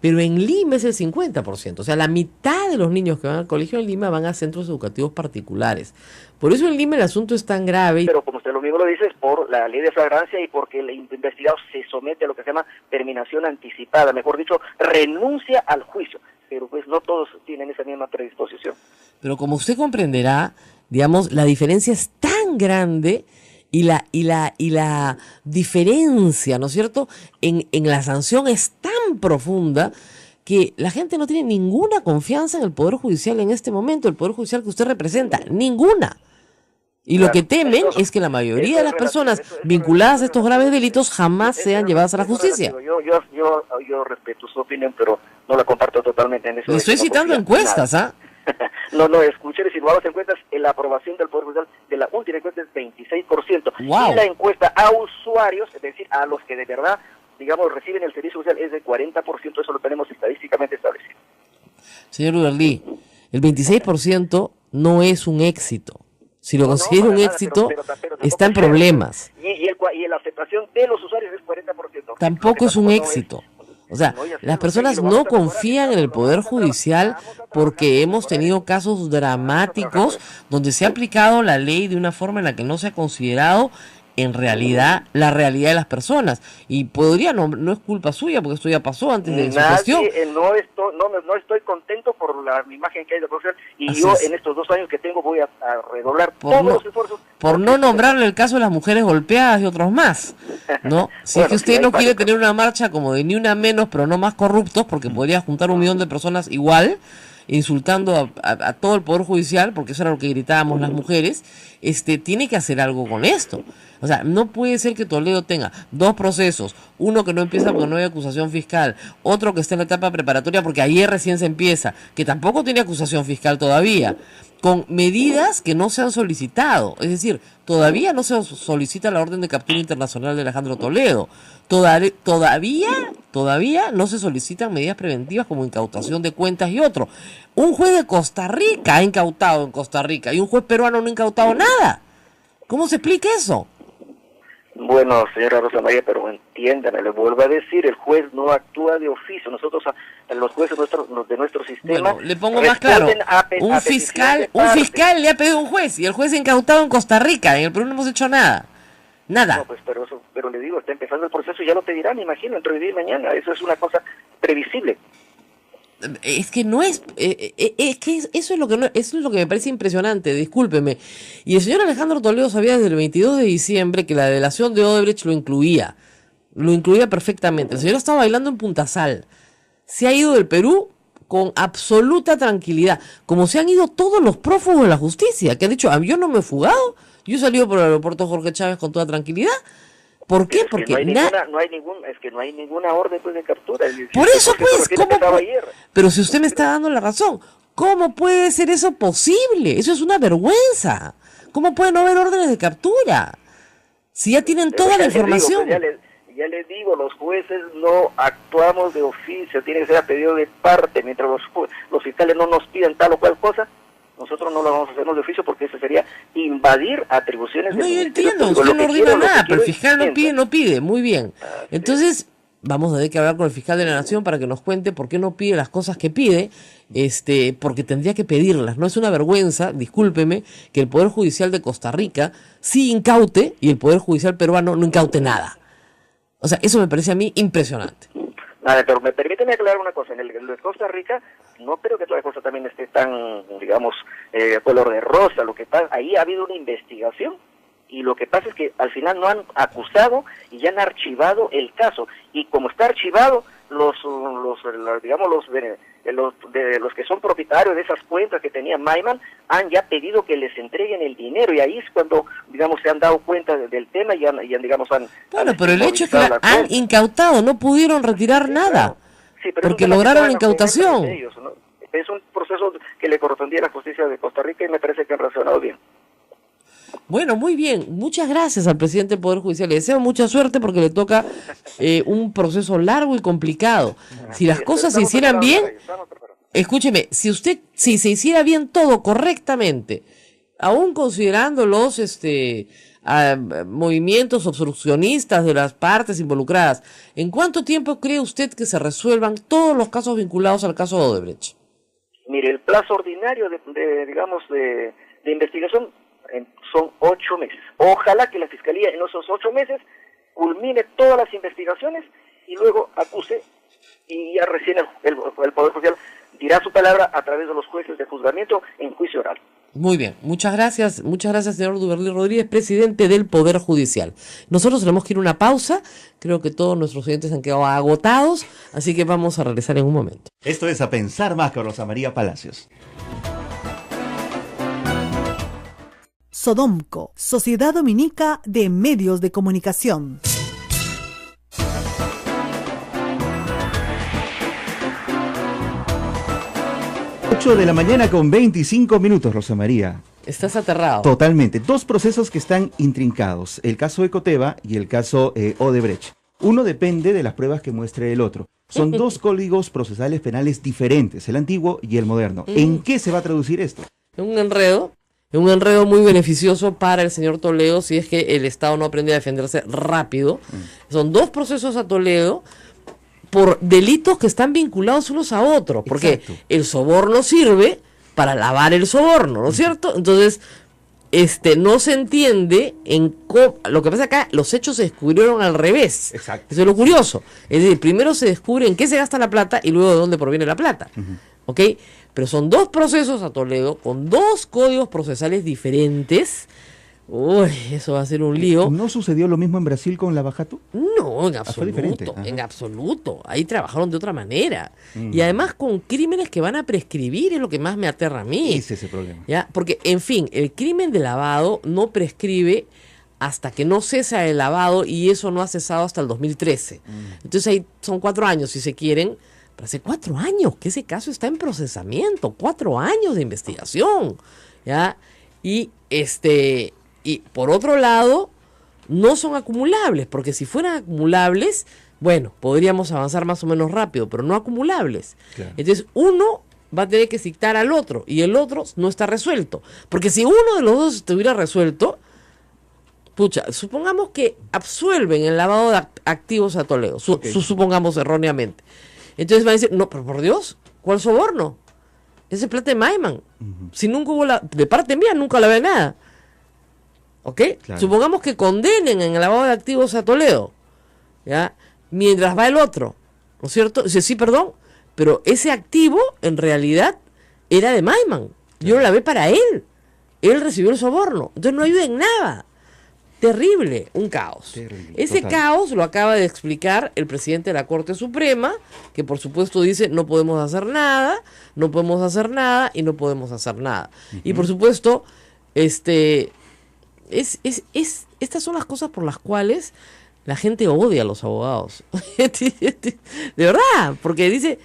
pero en Lima es el 50%. O sea, la mitad de los niños que van al colegio en Lima van a centros educativos particulares. Por eso en Lima el asunto es tan grave. Pero como usted lo mismo lo dice, es por la ley de flagrancia y porque el investigado se somete a lo que se llama terminación anticipada, mejor dicho, renuncia al juicio. Pero pues no todos tienen esa misma predisposición. Pero como usted comprenderá, digamos, la diferencia es tan grande y la diferencia, ¿no es cierto?, en la sanción es tan profunda que la gente no tiene ninguna confianza en el Poder Judicial en este momento, el Poder Judicial que usted representa, ninguna. Y lo que temen es que la mayoría de las personas vinculadas a estos graves delitos jamás sean llevadas a la justicia. Yo respeto su opinión, pero no la comparto totalmente en eso. Le estoy citando encuestas, ¿ah? No, escuché, si vamos a encuestas, la aprobación del Poder Judicial de la última encuesta es 26%. Wow. Y la encuesta a usuarios, es decir, a los que de verdad, digamos, reciben el servicio social, es de 40%, eso lo tenemos estadísticamente establecido. Señor Uberlí, el 26% no es un éxito. Si lo considera un éxito, está en problemas. Y la aceptación de los usuarios es 40%. Tampoco es un éxito. O sea, las personas no confían en el Poder Judicial porque hemos tenido casos dramáticos donde se ha aplicado la ley de una forma en la que no se ha considerado en realidad la realidad de las personas. Y podría, no es culpa suya porque esto ya pasó antes de su gestión. No estoy contento por la imagen que hay de profesor y Así yo es. en estos 2 años que tengo voy a redoblar todos los esfuerzos. Por no nombrarle el caso de las mujeres golpeadas y otros más, ¿no? Si es que usted no quiere tener una marcha como de ni una menos, pero no más corruptos, porque podría juntar 1 millón de personas igual, insultando a todo el Poder Judicial, porque eso era lo que gritábamos las mujeres, tiene que hacer algo con esto. O sea, no puede ser que Toledo tenga 2 procesos, uno que no empieza porque no hay acusación fiscal, otro que está en la etapa preparatoria porque ayer recién se empieza, que tampoco tiene acusación fiscal todavía, con medidas que no se han solicitado. Es decir, todavía no se solicita la orden de captura internacional de Alejandro Toledo. Todavía no se solicitan medidas preventivas como incautación de cuentas y otro. Un juez de Costa Rica ha incautado en Costa Rica y un juez peruano no ha incautado nada. ¿Cómo se explica eso? Bueno, señora Rosa María, pero entiéndame, le vuelvo a decir, el juez no actúa de oficio. Nosotros, los jueces de nuestro sistema... Bueno, le pongo más claro, un fiscal le ha pedido a un juez y el juez ha incautado en Costa Rica. En el Perú no hemos hecho nada. Nada. No, pues, pero le digo, está empezando el proceso y ya lo pedirán, imagino, entre hoy día y mañana. Eso es una cosa previsible. Es que no es, que eso es lo que eso es lo que me parece impresionante, discúlpeme. Y el señor Alejandro Toledo sabía desde el 22 de diciembre que la delación de Odebrecht lo incluía perfectamente. El señor estaba bailando en Punta Sal, se ha ido del Perú con absoluta tranquilidad, como se han ido todos los prófugos de la justicia, que han dicho, yo no me he fugado, yo he salido por el aeropuerto Jorge Chávez con toda tranquilidad. ¿Por qué? Porque no hay ninguna orden pues, de captura. Por eso pues, pero si usted me está dando la razón, ¿cómo puede ser eso posible? Eso es una vergüenza. ¿Cómo puede no haber órdenes de captura? Si ya tienen toda la información. Ya les digo, los jueces no actuamos de oficio, tiene que ser a pedido de parte. Mientras los fiscales no nos pidan tal o cual cosa, nosotros no lo vamos a hacer de oficio, porque eso sería invadir atribuciones. No, yo entiendo, usted no ordena nada, pero el fiscal no pide, muy bien. Entonces, vamos a tener que hablar con el fiscal de la Nación para que nos cuente por qué no pide las cosas que pide, porque tendría que pedirlas. No es una vergüenza, discúlpeme, que el Poder Judicial de Costa Rica sí incaute y el Poder Judicial peruano no incaute nada. O sea, eso me parece a mí impresionante. Nada, pero permíteme aclarar una cosa. En el de Costa Rica, no creo que toda la cosa también esté tan, digamos, color de rosa. Lo que pasa, ahí ha habido una investigación, y lo que pasa es que al final no han acusado y ya han archivado el caso. Y como está archivado, los que son propietarios de esas cuentas que tenía Maiman han ya pedido que les entreguen el dinero, y ahí es cuando, digamos, se han dado cuenta del tema y han digamos, han... Bueno, pero el hecho es que han incautado, no pudieron retirar nada, sí, porque lograron la incautación. Ellos, ¿no? Es un proceso que le correspondía a la justicia de Costa Rica, y me parece que han reaccionado bien. Bueno, muy bien. Muchas gracias al presidente del Poder Judicial. Le deseo mucha suerte, porque le toca un proceso largo y complicado. Si las cosas se hicieran bien, escúcheme, si se hiciera bien todo correctamente, aún considerando los movimientos obstruccionistas de las partes involucradas, ¿en cuánto tiempo cree usted que se resuelvan todos los casos vinculados al caso de Odebrecht? Mire, el plazo ordinario de investigación son 8 meses. Ojalá que la Fiscalía en esos 8 meses culmine todas las investigaciones y luego acuse, y ya recién el Poder Judicial dirá su palabra a través de los jueces de juzgamiento en juicio oral. Muy bien, muchas gracias, señor Duberly Rodríguez, presidente del Poder Judicial. Nosotros tenemos que ir a una pausa, creo que todos nuestros oyentes han quedado agotados, así que vamos a regresar en un momento. Esto es A Pensar Más con Rosa María Palacios. Sodomco, Sociedad Dominica de Medios de Comunicación. De la mañana con 25 minutos, Rosa María. Estás aterrado. Totalmente. Dos procesos que están intrincados, el caso Ecoteva y el caso Odebrecht. Uno depende de las pruebas que muestre el otro. Son dos códigos procesales penales diferentes, el antiguo y el moderno. ¿En qué se va a traducir esto? Un enredo muy beneficioso para el señor Toledo, si es que el Estado no aprende a defenderse rápido. Son dos procesos a Toledo por delitos que están vinculados unos a otros, porque exacto, el soborno sirve para lavar el soborno, ¿no es cierto? Entonces, no se entiende lo que pasa acá, los hechos se descubrieron al revés. Exacto. Eso es lo curioso. Es decir, primero se descubre en qué se gasta la plata y luego de dónde proviene la plata. ¿Ok? Pero son dos procesos a Toledo con dos códigos procesales diferentes. Uy, eso va a ser un lío. ¿No sucedió lo mismo en Brasil con Lava Jato? No, en absoluto, en absoluto. Ahí trabajaron de otra manera. Y además con crímenes que van a prescribir, es lo que más me aterra a mí. Ese es el problema. ¿Ya? Porque, en fin, el crimen de lavado no prescribe hasta que no cesa el lavado, y eso no ha cesado hasta el 2013. Entonces ahí son 4 años, si se quieren. Pero hace 4 años que ese caso está en procesamiento, 4 años de investigación, ¿ya? Y por otro lado, no son acumulables, porque si fueran acumulables, bueno, podríamos avanzar más o menos rápido, pero no acumulables. Claro. Entonces, uno va a tener que citar al otro, y el otro no está resuelto. Porque si uno de los dos estuviera resuelto, pucha, supongamos que absuelven el lavado de activos a Toledo, supongamos erróneamente. Entonces van a decir, no, pero por Dios, ¿cuál soborno? Ese es plata de Maiman. Si nunca hubo de parte mía, nunca la ve nada. ¿Ok? Claro. Supongamos que condenen en el lavado de activos a Toledo, ¿ya? Mientras va el otro, ¿no es cierto? Dice, sí, perdón, pero ese activo en realidad era de Maiman. Yo lo lavé para él. Él recibió el soborno. Entonces no ayuda en nada. Terrible, un caos. Terrible, ese total. Caos lo acaba de explicar el presidente de la Corte Suprema, que por supuesto dice no podemos hacer nada, no podemos hacer nada y no podemos hacer nada. Y por supuesto, estas son las cosas por las cuales la gente odia a los abogados. De verdad, porque dice,